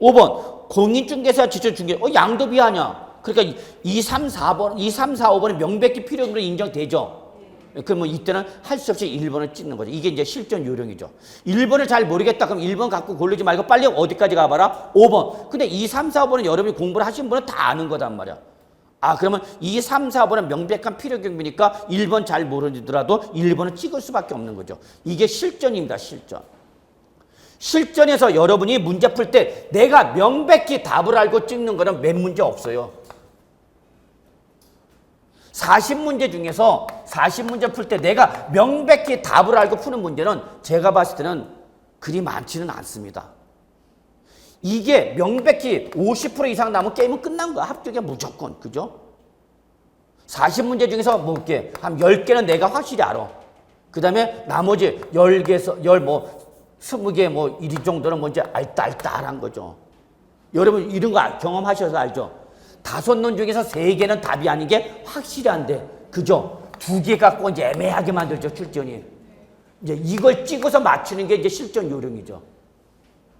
5번 공인중개사 지출중개 양도비 아냐? 그러니까 2, 3, 4, 5번은 명백히 필요금으로 인정되죠. 그러면 이때는 할 수 없이 1번을 찍는 거죠. 이게 이제 실전 요령이죠. 1번을 잘 모르겠다. 그럼 1번 갖고 고르지 말고 빨리 어디까지 가봐라? 5번. 근데 2, 3, 4, 5번은 여러분이 공부를 하신 분은 다 아는 거단 말이야. 그러면 2, 3, 4번은 명백한 필요 경비니까 1번 잘 모르더라도 1번은 찍을 수밖에 없는 거죠. 이게 실전입니다. 실전. 실전에서 여러분이 문제 풀 때 내가 명백히 답을 알고 찍는 거는 몇 문제 없어요. 40문제 중에서 40문제 풀 때 내가 명백히 답을 알고 푸는 문제는 제가 봤을 때는 그리 많지는 않습니다. 이게 명백히 50% 이상 나면 게임은 끝난 거야. 합격에 무조건. 그죠? 40문제 중에서 뭐 개? 한 10개는 내가 확실히 알아. 그 다음에 나머지 10개에서 20개 이 정도는 뭔지 알딸딸한 거죠. 여러분 이런 거 경험하셔서 알죠? 5론 중에서 3개는 답이 아닌 게 확실한데, 그죠? 2개 갖고 이제 애매하게 만들죠, 출전이. 이제 이걸 찍어서 맞추는 게 이제 실전 요령이죠.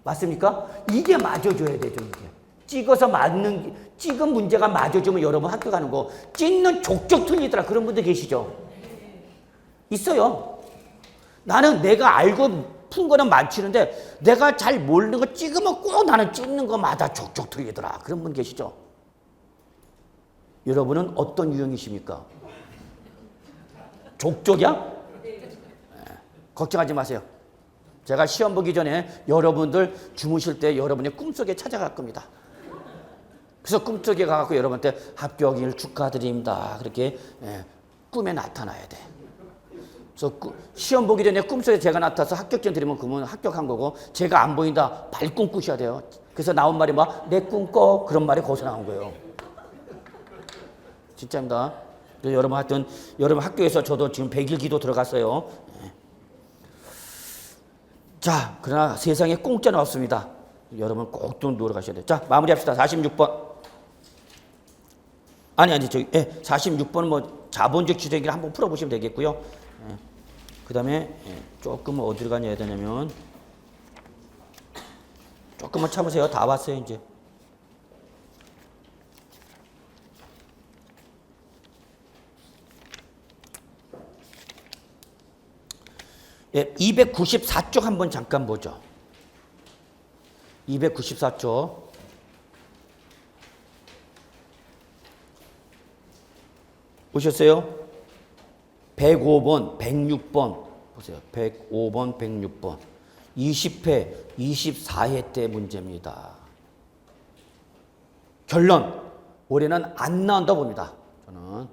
맞습니까? 이게 맞아줘야 되죠, 이게. 찍은 문제가 맞아주면 여러분 학교 가는 거. 찍는 족족 틀리더라. 그런 분들 계시죠? 있어요. 나는 내가 알고 푼 거는 맞추는데 내가 잘 모르는 거 찍으면 꼭 나는 찍는 거마다 족족 틀리더라. 그런 분 계시죠? 여러분은 어떤 유형이십니까? 족족이야? 네. 걱정하지 마세요. 제가 시험 보기 전에 여러분들 주무실 때 여러분의 꿈속에 찾아갈 겁니다. 그래서 꿈속에 가서 여러분한테 합격일 축하드립니다. 그렇게 꿈에 나타나야 돼. 그래서 시험 보기 전에 꿈속에 제가 나타나서 합격증 드리면 그러면 합격한 거고, 제가 안 보인다 발꿈 꾸셔야 돼요. 그래서 나온 말이 내 꿈 꿔, 그런 말이 거기서 나온 거예요. 진짜입니다. 여러분 하여튼 여러분 학교에서 저도 지금 100일 기도 들어갔어요. 자, 그러나 세상에 공짜는 없습니다. 여러분 꼭 좀 노력하셔야 돼요. 자, 마무리합시다. 46번. 아니, 46번은 자본적 주택을 한번 풀어보시면 되겠고요. 그 다음에 조금 어디로 가냐 해야 되냐면, 조금만 참으세요. 다 왔어요, 이제. 294쪽 한번 잠깐 보죠. 294쪽. 보셨어요? 105번, 106번. 보세요. 105번, 106번. 20회, 24회 때 문제입니다. 결론. 올해는 안 나온다 봅니다. 저는.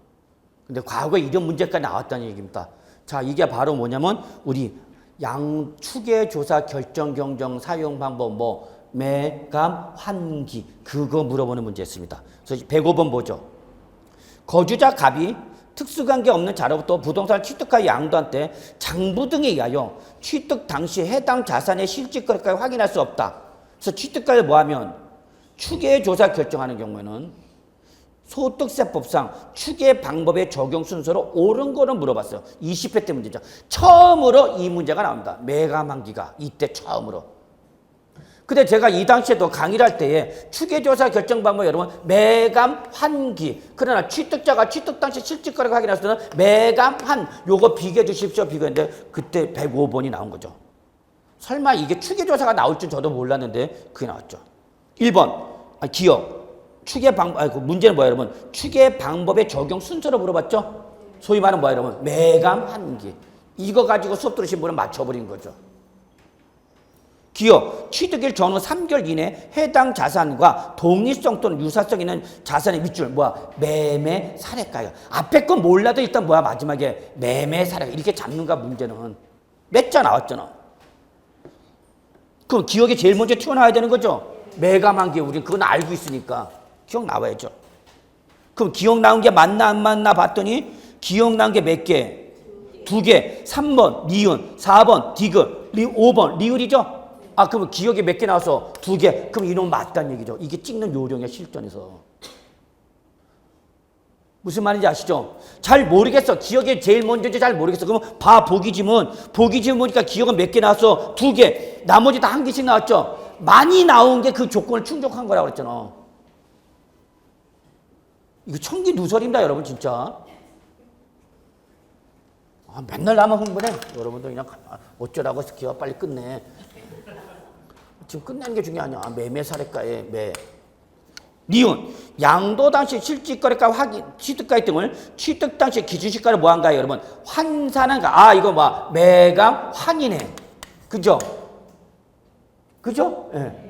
근데 과거에 이런 문제까지 나왔다는 얘기입니다. 자, 이게 바로 뭐냐면 우리 양축의 조사 결정 경정 사용 방법 매감 환기 그거 물어보는 문제였습니다. 그래서 105번 보죠. 거주자 갑이 특수관계 없는 자로부터 부동산을 취득하여 양도한테 장부 등에 의하여 취득 당시 해당 자산의 실질가를 확인할 수 없다. 그래서 취득가를 뭐하면 추계 조사 결정하는 경우에는 소득세법상 추계 방법의 적용 순서로 옳은 거를 물어봤어요. 20회 때 문제죠. 처음으로 이 문제가 나옵니다. 매감환기가 이때 처음으로. 근데 제가 이 당시에도 강의를 할 때에 추계조사 결정 방법 여러분 매감환기. 그러나 취득자가 취득 당시 실질가를 확인할 때는 매감환 요거 비교해 주십시오. 비교했는데 그때 105번이 나온 거죠. 설마 이게 추계조사가 나올 줄 저도 몰랐는데 그게 나왔죠. 1번 기억. 추계 방법, 문제는 뭐야, 여러분? 추계 방법의 적용 순서로 물어봤죠? 소위 말하는 뭐야, 여러분? 매감환기. 이거 가지고 수업 들으신 분은 맞춰버린 거죠. 기억, 취득일 전후 3개월 이내 해당 자산과 동일성 또는 유사성 있는 자산의 밑줄, 매매 사례가요. 앞에 건 몰라도 일단 마지막에 매매 사례가 이렇게 잡는가 문제는. 몇 자 나왔잖아. 그럼 기억에 제일 먼저 튀어나와야 되는 거죠? 매감환기, 우린 그건 알고 있으니까. 기억 나와야죠. 그럼 기억 나온 게 맞나 안 맞나 봤더니 기억 나온 게 몇 개? 2개. 3번 니은, 4번 디귿, 5번 리을이죠? 그러면 기억에 몇 개 나와서 2개. 그럼 이놈 맞다는 얘기죠. 이게 찍는 요령이야, 실전에서. 무슨 말인지 아시죠? 잘 모르겠어. 기억에 제일 먼저인지 잘 모르겠어. 그러면 보기 지문 보니까 기억은 몇 개 나왔어? 2개. 나머지 다 1개씩 나왔죠? 많이 나온 게 그 조건을 충족한 거라고 그랬잖아. 이거 천기 누설입니다, 여러분, 진짜. 맨날 나만 흥분해. 여러분도 그냥 어쩌라고 기억 빨리 끝내. 지금 끝내는 게 중요하냐. 매매 사례가에 니은 양도 당시 실질거래가 확인 취득가액 등을 취득 당시 기준시가를 뭐한가요, 여러분? 환산한가? 아, 이거 뭐 매감 환이네. 그죠? 그죠? 예. 네.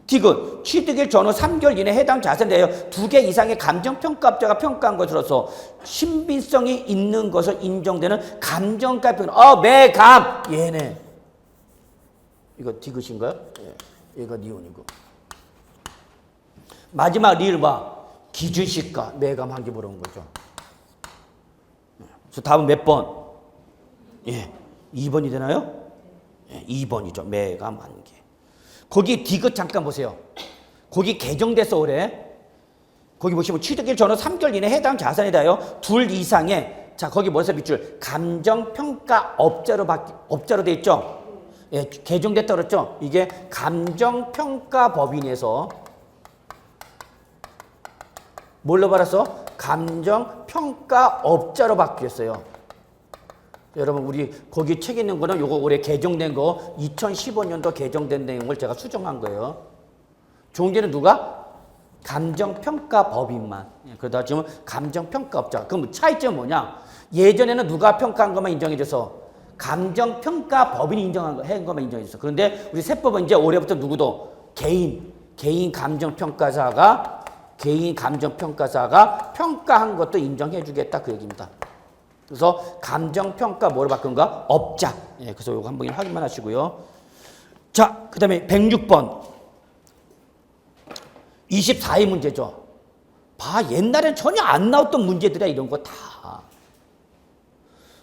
디귿 취득일 전후 3개월 이내 해당 자산에 대하여 2개 이상의 감정평가업자가 평가한 것으로서 신빙성이 있는 것을 인정되는 감정가 표현. 매감 얘네. 이거 디귿인가요? 예. 얘가 니온이고. 마지막 리을 봐. 기준시가 매감 한개 물어본 거죠. 그래서 답은 몇 번? 예. 2번이 되나요? 예. 2번이죠. 매감 한 개. 거기 디귿 잠깐 보세요. 거기 개정돼서 올해 거기 보시면 취득일 전후 3개월 이내 해당 자산에 대하여 2 이상의 자 거기 뭐서 밑줄 감정평가업자로 돼 있죠. 예, 개정됐다 그랬죠. 이게 감정평가법인에서 뭘로 받았어? 감정평가업자로 바뀌었어요. 여러분 우리 거기 책 있는 거는 요거 올해 개정된 거 2015년도 개정된 내용을 제가 수정한 거예요. 종제는 누가? 감정평가법인만. 그러다 지금 감정평가업자. 그럼 차이점은 뭐냐? 예전에는 누가 평가한 것만 인정해줘서 감정평가법인이 인정한 것만 인정해줬어. 그런데 우리 세법은 이제 올해부터 누구도 개인 감정평가사가 평가한 것도 인정해주겠다 그 얘기입니다. 그래서 감정평가 뭐로 바꾼가? 업자. 예, 그래서 요거 한번 확인만 하시고요. 자, 그 다음에 106번. 24의 문제죠. 봐, 옛날엔 전혀 안 나왔던 문제들이야, 이런 거 다.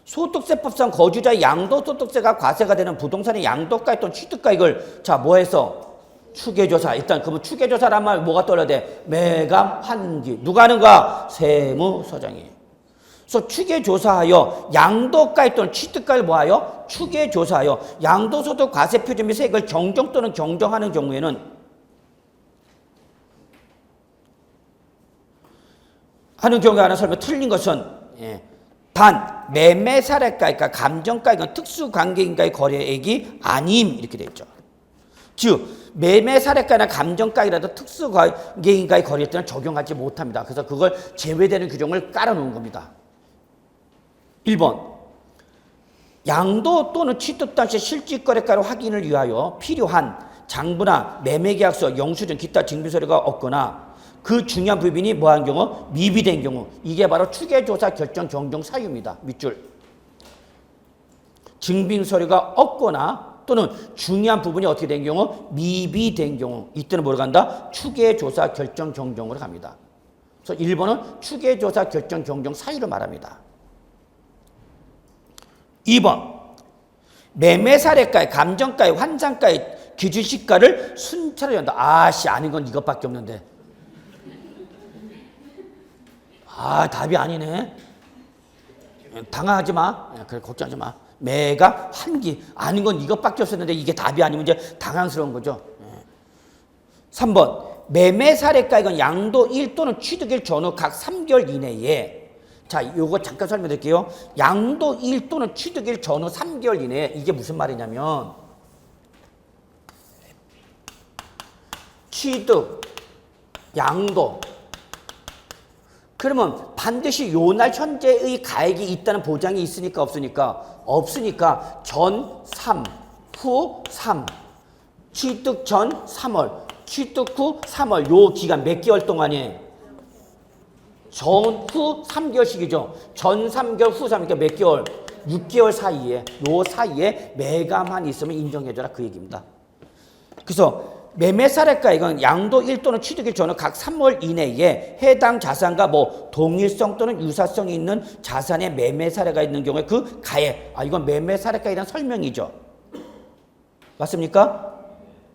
소득세법상 거주자의 양도소득세가 과세가 되는 부동산의 양도가 또는 취득가액을 자, 뭐 해서? 추계조사. 일단 그러면 추계조사란 말 뭐가 떠올라야 돼? 매감, 환기. 누가 하는가? 세무서장이. 그래서 추계조사하여 양도가액 또는 취득가액을 뭐하여? 추계조사하여 양도소득 과세표준 및 세액을 정정 또는 경정하는 경우에는 하는 경우에 하나 설명 틀린 것은 단 매매사례가액과 감정가액은 특수관계인과의 거래액이 아님 이렇게 되어 있죠. 즉 매매사례가나 감정가액이라도 특수관계인과의 거래액 때는 적용하지 못합니다. 그래서 그걸 제외되는 규정을 깔아놓은 겁니다. 1번 양도 또는 취득 당시 실질거래가를 확인을 위하여 필요한 장부나 매매계약서, 영수증, 기타 증빙서류가 없거나 그 중요한 부분이 뭐한 경우? 미비된 경우. 이게 바로 추계조사 결정 경정 사유입니다. 밑줄. 증빙서류가 없거나 또는 중요한 부분이 어떻게 된 경우? 미비된 경우. 이때는 뭐로 간다? 추계조사 결정 경정으로 갑니다. 그래서 1번은 추계조사 결정 경정 사유를 말합니다. 2번 매매사례가액, 감정가액, 환산가액, 기준시가를 순차로 연다. 아씨 아닌 건 이것밖에 없는데. 답이 아니네. 당황하지 마. 그래 걱정하지 마. 매가 환기 아닌 건 이것밖에 없었는데 이게 답이 아니면 이제 당황스러운 거죠. 3번 매매사례가액은 양도 1 또는 취득일 전후 각 3개월 이내에 자, 요거 잠깐 설명드릴게요. 양도 1 또는 취득일 전후 3개월 이내에 이게 무슨 말이냐면 취득, 양도 그러면 반드시 요날 현재의 가액이 있다는 보장이 있으니까 없으니까? 없으니까 전 3, 후 3 취득 전 3월, 취득 후 3월 요 기간 몇 개월 동안에 전후 3개월씩이죠. 전 3개월, 후 3개월, 몇 개월? 6개월 사이에, 요 사이에 매감한 있으면 인정해줘라 그 얘기입니다. 그래서 매매사례가액은 양도 1 또는 취득일 전후 각 3월 이내에 해당 자산과 뭐 동일성 또는 유사성이 있는 자산의 매매사례가 있는 경우에 그 가액, 이건 매매사례가에 대한 설명이죠. 맞습니까?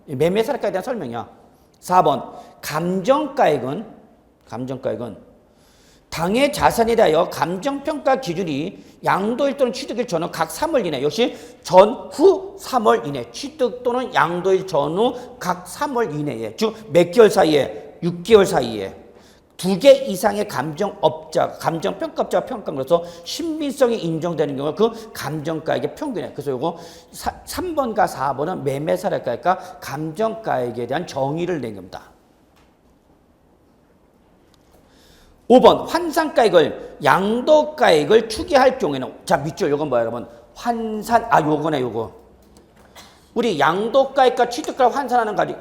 매매사례가에 대한 설명이야. 4번 감정가액은 당해 자산에 대하여 감정평가 기준이 양도일 또는 취득일 전후 각 3월 이내 역시 전후 3월 이내 취득 또는 양도일 전후 각 3월 이내에 즉 몇 개월 사이에 6개월 사이에 2개 이상의 감정평가업자가 평가함으로써 신빙성이 인정되는 경우 그 감정가액의 평균에 그래서 요거 3번과 4번은 매매사례가액과 감정가액에 대한 정의를 낸 겁니다. 5번 환산가액을 양도가액을 추계할 경우에는 자 밑줄 요건 뭐야 여러분? 요거네 요거. 우리 양도가액과 취득가액 환산하는 과정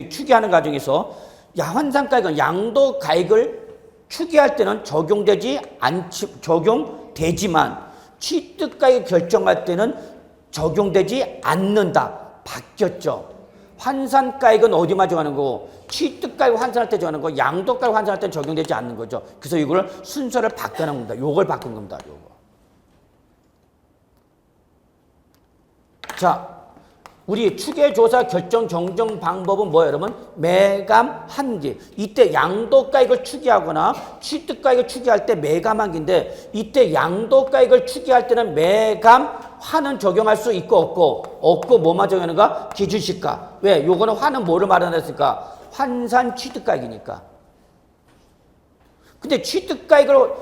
추계하는 과정에서 환산가액은 양도가액을 추계할 때는 적용되지만 취득가액 결정할 때는 적용되지 않는다. 바뀌었죠. 환산가액은 어디만 정하는 거고 취득가액 환산할 때 정하는 거, 양도가액 환산할 때 적용되지 않는 거죠. 그래서 이걸 순서를 바꿔놓은 겁니다. 요걸 바꾼 겁니다. 요거. 자, 우리 추계조사 결정 정정 방법은 뭐예요, 여러분? 매감 한기. 이때 양도가액을 추계하거나 취득가액을 추계할 때 매감 한기인데 이때 양도가액을 추계할 때는 매감 환은 적용할 수 있고 없고 뭐만 적용하는가? 기준시가. 왜? 요거는 환은 뭐를 말하는랬을까? 환산 취득가액이니까. 근데 취득가액을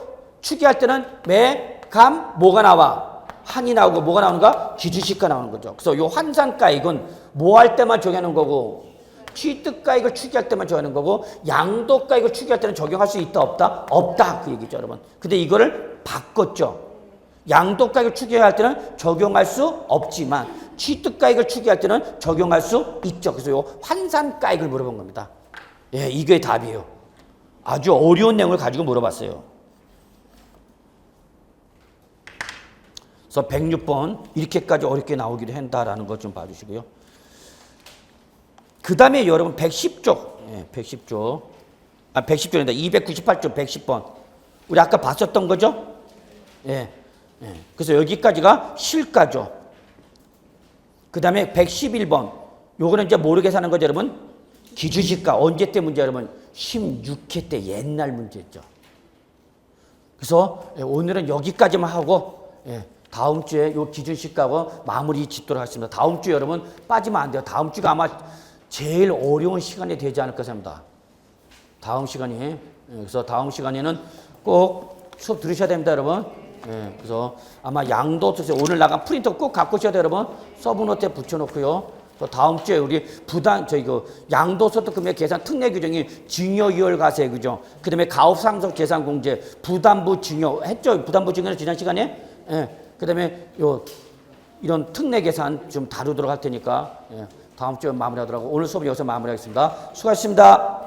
추계할 때는 매감 뭐가 나와? 한이 나오고 뭐가 나오는가? 기준시가 나오는 거죠. 그래서 요 환산가액은 뭐 할 때만 적용하는 거고 취득가액을 추계할 때만 적용하는 거고 양도가액을 추계할 때는 적용할 수 있다 없다? 없다 그 얘기죠 여러분. 근데 이거를 바꿨죠. 양도가액을 추계할 때는 적용할 수 없지만 취득가액을 추계할 때는 적용할 수 있죠. 그래서 요 환산가액을 물어본 겁니다. 예, 이게 답이에요. 아주 어려운 내용을 가지고 물어봤어요. 그래서 106번 이렇게까지 어렵게 나오기도 한다라는 것 좀 봐주시고요. 그 다음에 여러분 110쪽, 예, 110쪽, 110쪽입니다. 298쪽 110번. 우리 아까 봤었던 거죠? 예, 예. 그래서 여기까지가 실가죠. 그 다음에 111번. 요거는 이제 모르게 사는 거죠, 여러분? 기준시가 언제 때 문제 여러분? 16회 때 옛날 문제였죠. 그래서 오늘은 여기까지만 하고, 예. 다음 주에 요 기준시가하고 마무리 짓도록 하겠습니다. 다음 주에 여러분 빠지면 안 돼요. 다음 주가 아마 제일 어려운 시간이 되지 않을까 생각합니다. 다음 시간이. 그래서 다음 시간에는 꼭 수업 들으셔야 됩니다, 여러분. 예, 그래서 아마 양도소득세 오늘 나간 프린터 꼭 갖고 오셔야 돼요, 여러분. 서브노트에 붙여놓고요. 또 다음 주에 우리 양도소득 금액 계산 특례 규정이 증여 이월 과세 규정, 그다음에 가업상속 계산 공제, 부담부 증여 했죠? 부담부 증여는 지난 시간에. 예. 그다음에 이런 특례 계산 좀 다루도록 할 테니까 예, 다음 주에 마무리하도록 하고 오늘 수업 여기서 마무리하겠습니다. 수고하셨습니다.